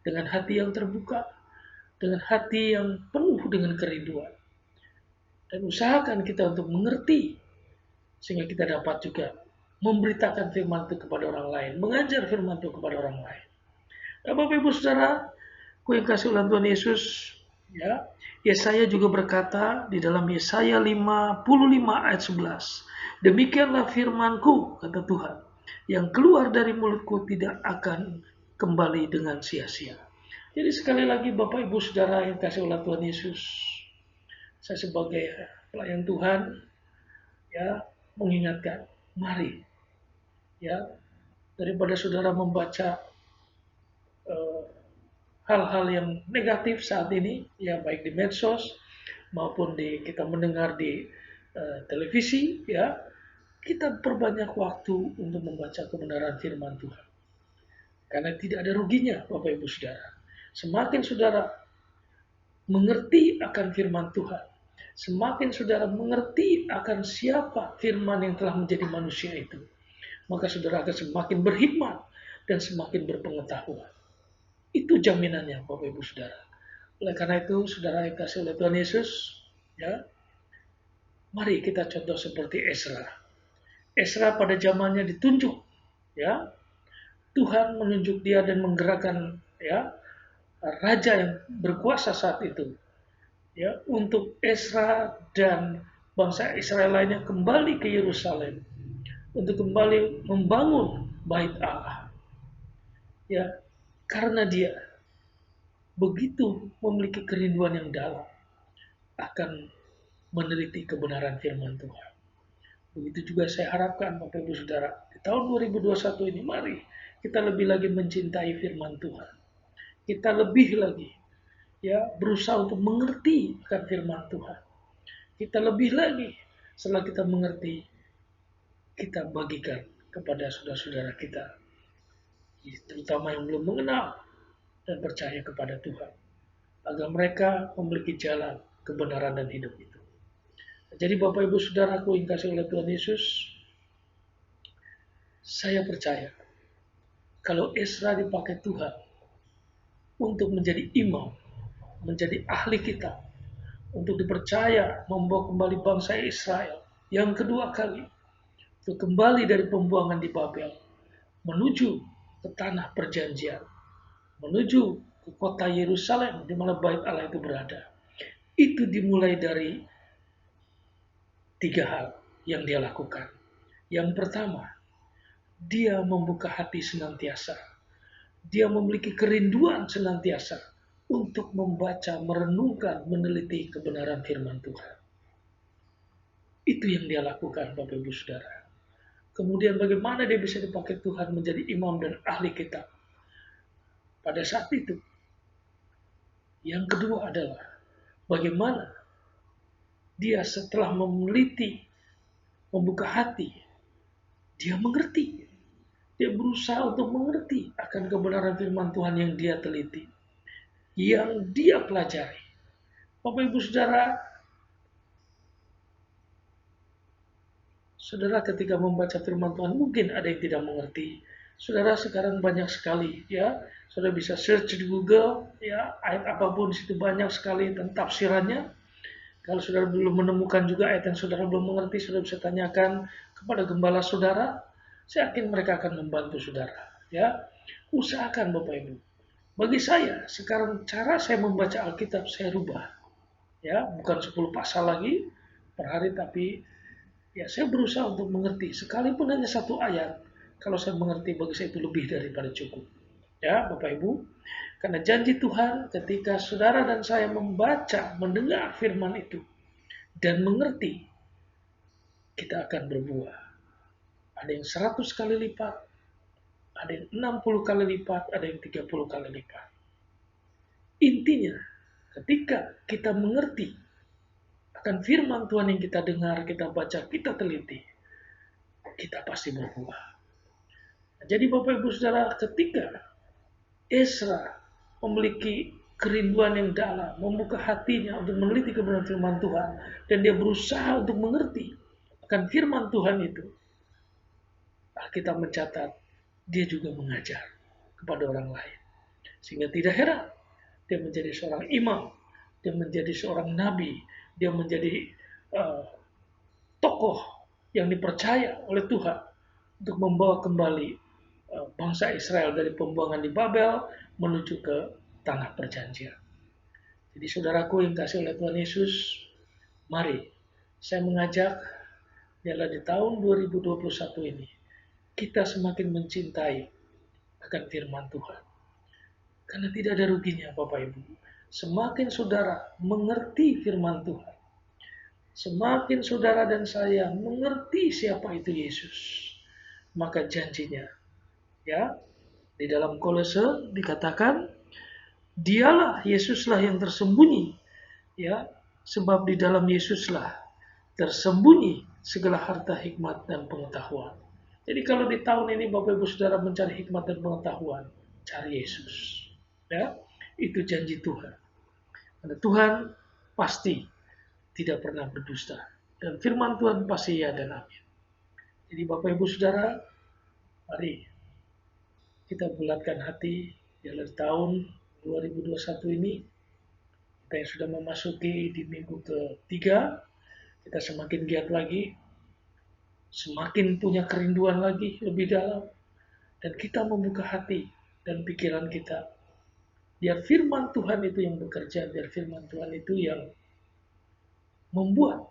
Dengan hati yang terbuka, dengan hati yang penuh dengan kerinduan. Dan usahakan kita untuk mengerti, sehingga kita dapat juga memberitakan firman itu kepada orang lain, mengajar firman itu kepada orang lain. Nah, Bapak Ibu Saudara, ku yang kasih oleh Tuhan Yesus, Ya, Yesaya juga berkata di dalam Yesaya 55 ayat 11, demikianlah firmanku, kata Tuhan, yang keluar dari mulutku tidak akan kembali dengan sia-sia. Jadi sekali lagi Bapak Ibu Saudara yang kasih oleh Tuhan Yesus, saya sebagai pelayan Tuhan ya mengingatkan, mari ya, daripada saudara membaca eh, hal-hal yang negatif saat ini, ya baik di medsos maupun kita mendengar di televisi, ya kita perbanyak waktu untuk membaca kebenaran firman Tuhan. Karena tidak ada ruginya, Bapak Ibu Saudara. Semakin saudara mengerti akan firman Tuhan, semakin saudara mengerti akan siapa firman yang telah menjadi manusia itu, maka saudara akan semakin berhikmat dan semakin berpengetahuan. Itu jaminannya Bapak Ibu Saudara. Oleh karena itu, saudara yang kasih oleh Tuhan Yesus, ya, mari kita contoh seperti Ezra. Ezra pada zamannya ditunjuk, ya, Tuhan menunjuk dia dan menggerakkan, ya, raja yang berkuasa saat itu, ya, untuk Ezra dan bangsa Israel lainnya kembali ke Yerusalem untuk kembali membangun bait Allah. Ya, karena dia begitu memiliki kerinduan yang dalam akan meneliti kebenaran firman Tuhan. Begitu juga saya harapkan Bapak Ibu Saudara, di tahun 2021 ini mari kita lebih lagi mencintai firman Tuhan. Kita lebih lagi ya berusaha untuk mengerti akan firman Tuhan. Kita lebih lagi setelah kita mengerti, kita bagikan kepada saudara-saudara kita, terutama yang belum mengenal dan percaya kepada Tuhan, agar mereka memiliki jalan kebenaran dan hidup itu. Jadi Bapak Ibu Saudaraku yang kasih oleh Tuhan Yesus, saya percaya kalau Ezra dipakai Tuhan untuk menjadi imam, menjadi ahli kitab, untuk dipercaya membawa kembali bangsa Israel yang kedua kali untuk kembali dari pembuangan di Babel menuju ke tanah perjanjian, menuju ke kota Yerusalem di mana bait Allah itu berada. Itu dimulai dari 3 hal yang dia lakukan. Yang pertama, dia membuka hati senantiasa. Dia memiliki kerinduan senantiasa untuk membaca, merenungkan, meneliti kebenaran firman Tuhan. Itu yang dia lakukan, Bapak Ibu Saudara. Kemudian bagaimana dia bisa dipakai Tuhan menjadi imam dan ahli kitab pada saat itu. Yang kedua adalah bagaimana dia setelah meneliti, membuka hati, dia mengerti. Dia berusaha untuk mengerti akan kebenaran firman Tuhan yang dia teliti, yang dia pelajari. Bapak Ibu Saudara, saudara ketika membaca firman Tuhan mungkin ada yang tidak mengerti. Saudara sekarang banyak sekali ya, saudara bisa search di Google ya, ayat apapun di situ banyak sekali tentang tafsirannya. Kalau saudara belum menemukan juga ayat yang saudara belum mengerti, saudara bisa tanyakan kepada gembala saudara. Saya yakin mereka akan membantu saudara. Ya, usahakan Bapak Ibu. Bagi saya sekarang cara saya membaca Alkitab saya rubah. Ya, bukan 10 pasal lagi per hari, tapi ya saya berusaha untuk mengerti. Sekalipun hanya 1 ayat, kalau saya mengerti bagi saya itu lebih daripada cukup. Ya, Bapak Ibu. Karena janji Tuhan ketika saudara dan saya membaca, mendengar firman itu, dan mengerti, kita akan berbuah. Ada yang 100 kali lipat, ada yang 60 kali lipat, ada yang 30 kali lipat. Intinya, ketika kita mengerti akan firman Tuhan yang kita dengar, kita baca, kita teliti, kita pasti berbuah. Jadi Bapak Ibu Saudara, ketika Ezra memiliki kerinduan yang dalam, membuka hatinya untuk meneliti kebenaran firman Tuhan, dan dia berusaha untuk mengerti akan firman Tuhan itu, Alkitab mencatat dia juga mengajar kepada orang lain. Sehingga tidak heran dia menjadi seorang imam, dia menjadi seorang nabi, dia menjadi tokoh yang dipercaya oleh Tuhan untuk membawa kembali bangsa Israel dari pembuangan di Babel menuju ke tanah perjanjian. Jadi saudaraku yang kasih oleh Tuhan Yesus, mari saya mengajak biarlah di tahun 2021 ini kita semakin mencintai akan firman Tuhan. Karena tidak ada ruginya Bapak Ibu. Semakin saudara mengerti firman Tuhan, semakin saudara dan saya mengerti siapa itu Yesus, maka janjinya, ya, di dalam Kolose dikatakan, dialah Yesuslah yang tersembunyi, ya, sebab di dalam Yesuslah tersembunyi segala harta hikmat dan pengetahuan. Jadi kalau di tahun ini Bapak Ibu Saudara mencari hikmat dan pengetahuan, cari Yesus. Ya, itu janji Tuhan. Karena Tuhan pasti tidak pernah berdusta. Dan firman Tuhan pasti ya dan amin. Jadi Bapak Ibu Saudara, mari kita bulatkan hati dalam tahun 2021 ini. Kita yang sudah memasuki di minggu ketiga, kita semakin giat lagi, semakin punya kerinduan lagi lebih dalam, dan kita membuka hati dan pikiran kita. Biar firman Tuhan itu yang bekerja, biar firman Tuhan itu yang membuat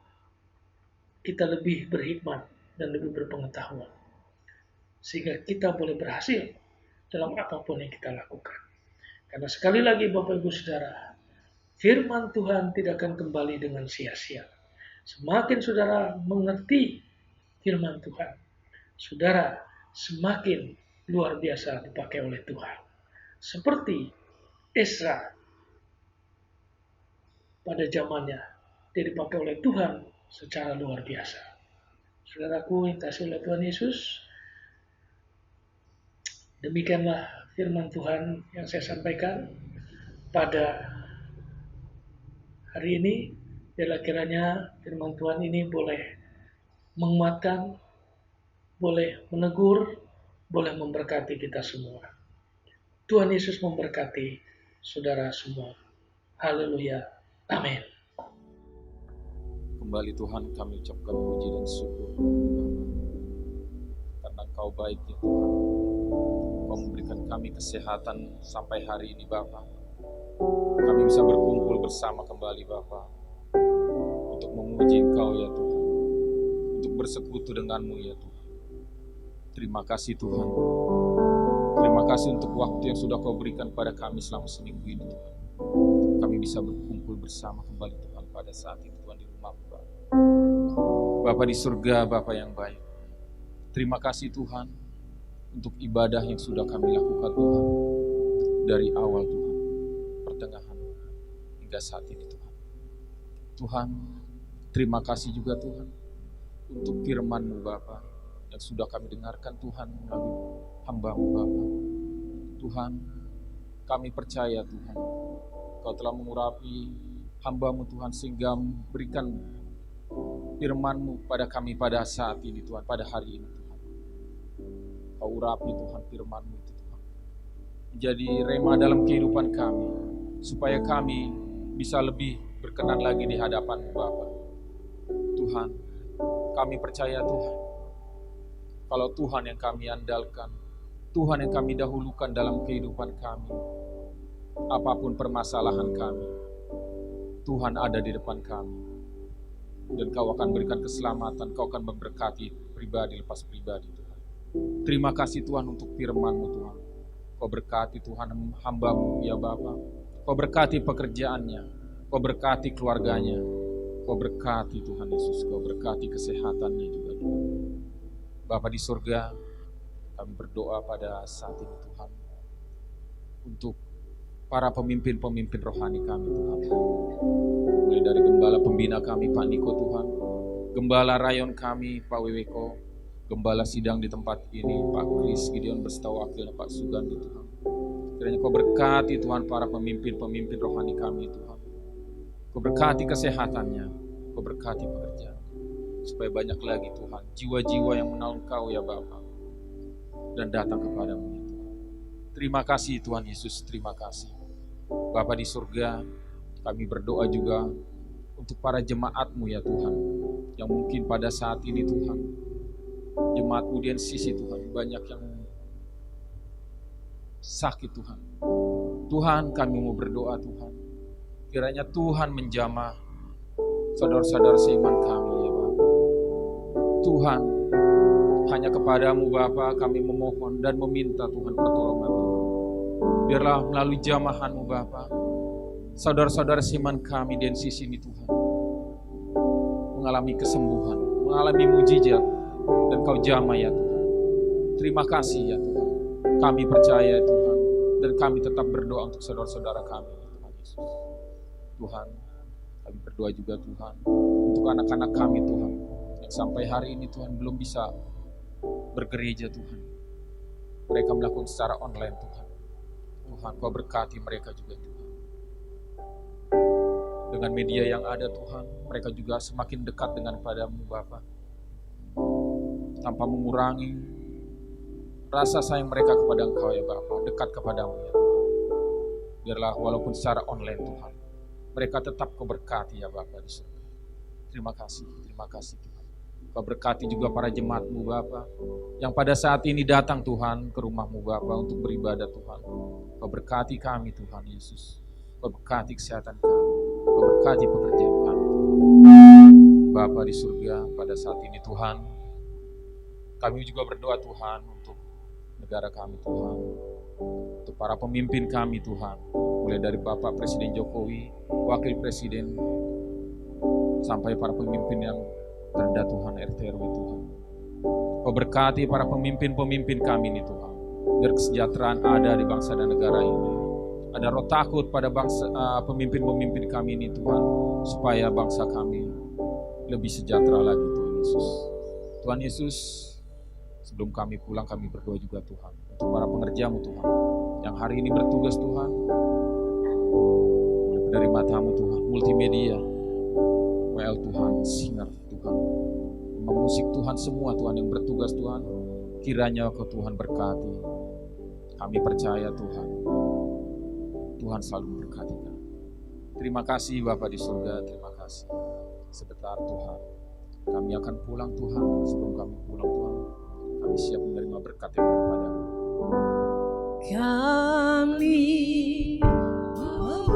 kita lebih berhikmat dan lebih berpengetahuan. Sehingga kita boleh berhasil dalam apapun yang kita lakukan. Karena sekali lagi Bapak Ibu Saudara, firman Tuhan tidak akan kembali dengan sia-sia. Semakin saudara mengerti firman Tuhan, saudara semakin luar biasa dipakai oleh Tuhan. Seperti Esra pada zamannya, dia dipakai oleh Tuhan secara luar biasa. Saudaraku yang kasih oleh Tuhan Yesus, demikianlah firman Tuhan yang saya sampaikan pada hari ini. Biarlah kiranya firman Tuhan ini boleh menguatkan, boleh menegur, boleh memberkati kita semua. Tuhan Yesus memberkati saudara semua. Haleluya. Amin. Kembali Tuhan kami ucapkan puji dan syukur karena Engkau baik ya Tuhan. Engkau memberikan kami kesehatan sampai hari ini Bapa. Kami bisa berkumpul bersama kembali Bapa untuk memuji Engkau ya Tuhan, untuk bersekutu denganmu ya Tuhan. Terima kasih Tuhan. Terima kasih untuk waktu yang sudah Kau berikan pada kami selama seminggu ini Tuhan. Kami bisa berkumpul bersama kembali Tuhan pada saat ini Tuhan di rumah-Mu Bapa. Bapa di surga, Bapa yang baik. Terima kasih Tuhan untuk ibadah yang sudah kami lakukan Tuhan. Dari awal Tuhan, pertengahan hingga saat ini Tuhan. Tuhan, terima kasih juga Tuhan untuk firman-Mu Bapa yang sudah kami dengarkan Tuhan melalui hamba-Mu Bapa. Tuhan, kami percaya Tuhan, Kau telah mengurapi hamba-Mu Tuhan sehingga memberikan firman-Mu pada kami pada saat ini Tuhan, pada hari ini Tuhan. Kau urapi Tuhan firman-Mu itu Tuhan, menjadi rema dalam kehidupan kami, supaya kami bisa lebih berkenan lagi di hadapan-Mu Bapa. Tuhan, kami percaya Tuhan, kalau Tuhan yang kami andalkan, Tuhan yang kami dahulukan dalam kehidupan kami, apapun permasalahan kami, Tuhan ada di depan kami. Dan Kau akan berikan keselamatan, Kau akan memberkati pribadi lepas pribadi Tuhan. Terima kasih Tuhan untuk firman-Mu Tuhan. Kau berkati Tuhan hamba-Mu ya Bapa. Kau berkati pekerjaannya, Kau berkati keluarganya, Kau berkati Tuhan Yesus, Kau berkati kesehatannya juga Tuhan. Bapa di surga, kami berdoa pada saat ini Tuhan, untuk para pemimpin-pemimpin rohani kami Tuhan. Mulai dari gembala pembina kami Pak Niko Tuhan, gembala rayon kami Pak Weweko, gembala sidang di tempat ini Pak Kris Gideon beserta wakilnya Pak Sugandi Tuhan. Kiranya Kau berkati Tuhan para pemimpin-pemimpin rohani kami Tuhan. Kau berkati kesehatannya, Kau berkati pekerjaan, supaya banyak lagi Tuhan jiwa-jiwa yang mengenal Kau ya Bapa dan datang kepadamu ya Tuhan. Terima kasih Tuhan Yesus, terima kasih. Bapa di surga, kami berdoa juga untuk para jemaat-Mu ya Tuhan, yang mungkin pada saat ini Tuhan, jemaat Audiensis Tuhan, banyak yang sakit Tuhan. Tuhan, kami mau berdoa Tuhan, Kiranya Tuhan menjamah saudara-saudara seiman kami ya Bapa. Tuhan, hanya kepadamu Bapa kami memohon dan meminta Tuhan pertolongan Tuhan. Biarlah melalui jamahan-Mu Bapa, saudara-saudara seiman kami di NCC ini Tuhan mengalami kesembuhan, mengalami mujizat, dan Kau jamah ya Tuhan. Terima kasih ya Tuhan. Kami percaya Tuhan, dan kami tetap berdoa untuk saudara-saudara kami Tuhan Yesus. Tuhan, kami berdoa juga Tuhan untuk anak-anak kami Tuhan yang sampai hari ini Tuhan belum bisa bergereja Tuhan. Mereka melakukan secara online Tuhan. Tuhan, Kau berkati mereka juga Tuhan. Dengan media yang ada Tuhan, mereka juga semakin dekat dengan padamu Bapa. Tanpa mengurangi rasa sayang mereka kepada Engkau ya Bapa, dekat kepadamu ya Tuhan. Biarlah walaupun secara online Tuhan, mereka tetap Kau berkati ya Bapa di surga. Terima kasih Tuhan. Kau berkati juga para jemaat-Mu Bapa, yang pada saat ini datang Tuhan ke rumah-Mu Bapa untuk beribadah Tuhan. Kau berkati kami Tuhan Yesus. Kau berkati kesehatan kami. Kau berkati pekerjaan kami Tuhan. Bapa di surga, pada saat ini Tuhan, kami juga berdoa Tuhan untuk negara kami Tuhan, untuk para pemimpin kami Tuhan, mulai dari Bapak Presiden Jokowi, Wakil Presiden, sampai para pemimpin yang terendah Tuhan, RT RW Tuhan. Kau berkati para pemimpin-pemimpin kami ini Tuhan, biar kesejahteraan ada di bangsa dan negara ini. Ada roh takut pada bangsa pemimpin-pemimpin kami ini Tuhan, supaya bangsa kami lebih sejahtera lagi Tuhan Yesus. Tuhan Yesus, sebelum kami pulang kami berdoa juga Tuhan untuk para pengerja-Mu Tuhan yang hari ini bertugas Tuhan, mulai dari mata-Mu Tuhan, multimedia, WL Tuhan, singer Tuhan, musik Tuhan, semua Tuhan yang bertugas Tuhan, kiranya Kau Tuhan berkati. Kami percaya Tuhan, Tuhan selalu memberkati kami. Terima kasih Bapa di surga, terima kasih. Sebentar Tuhan, kami akan pulang Tuhan. Sebelum kami pulang Tuhan, kami siap menerima berkat yang daripada-Mu. Kami memuji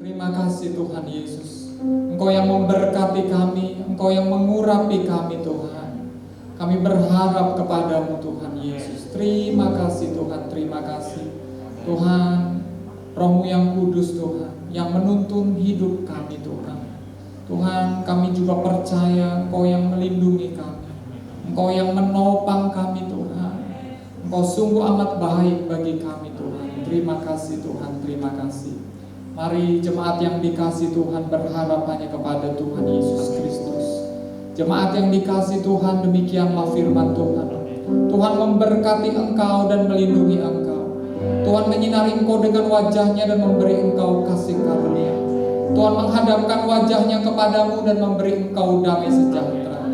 Terima kasih Tuhan Yesus. Engkau yang memberkati kami, Engkau yang mengurapi kami Tuhan. Kami berharap kepadamu Tuhan Yesus. Terima kasih Tuhan, terima kasih. Tuhan, Roh-Mu yang kudus Tuhan, yang menuntun hidup kami Tuhan. Tuhan, kami juga percaya Engkau yang melindungi kami. Engkau yang menopang kami Tuhan. Engkau sungguh amat baik bagi kami Tuhan. Terima kasih Tuhan, terima kasih. Mari jemaat yang dikasih Tuhan berharap hanya kepada Tuhan Yesus Kristus. Jemaat yang dikasih Tuhan, demikianlah firman Tuhan. Tuhan memberkati engkau dan melindungi engkau. Tuhan menyinari engkau dengan wajahnya dan memberi engkau kasih karunia. Tuhan menghadapkan wajahnya kepadamu dan memberi engkau damai sejahtera.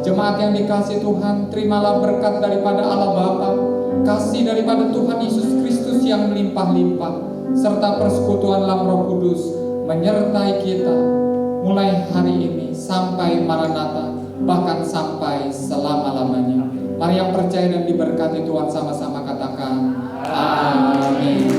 Jemaat yang dikasih Tuhan, terimalah berkat daripada Allah Bapa, kasih daripada Tuhan Yesus Kristus yang melimpah-limpah, serta persekutuan dalam Roh Kudus menyertai kita mulai hari ini sampai Maranatha, bahkan sampai selama-lamanya. Mari yang percaya dan diberkati Tuhan sama-sama katakan Amin.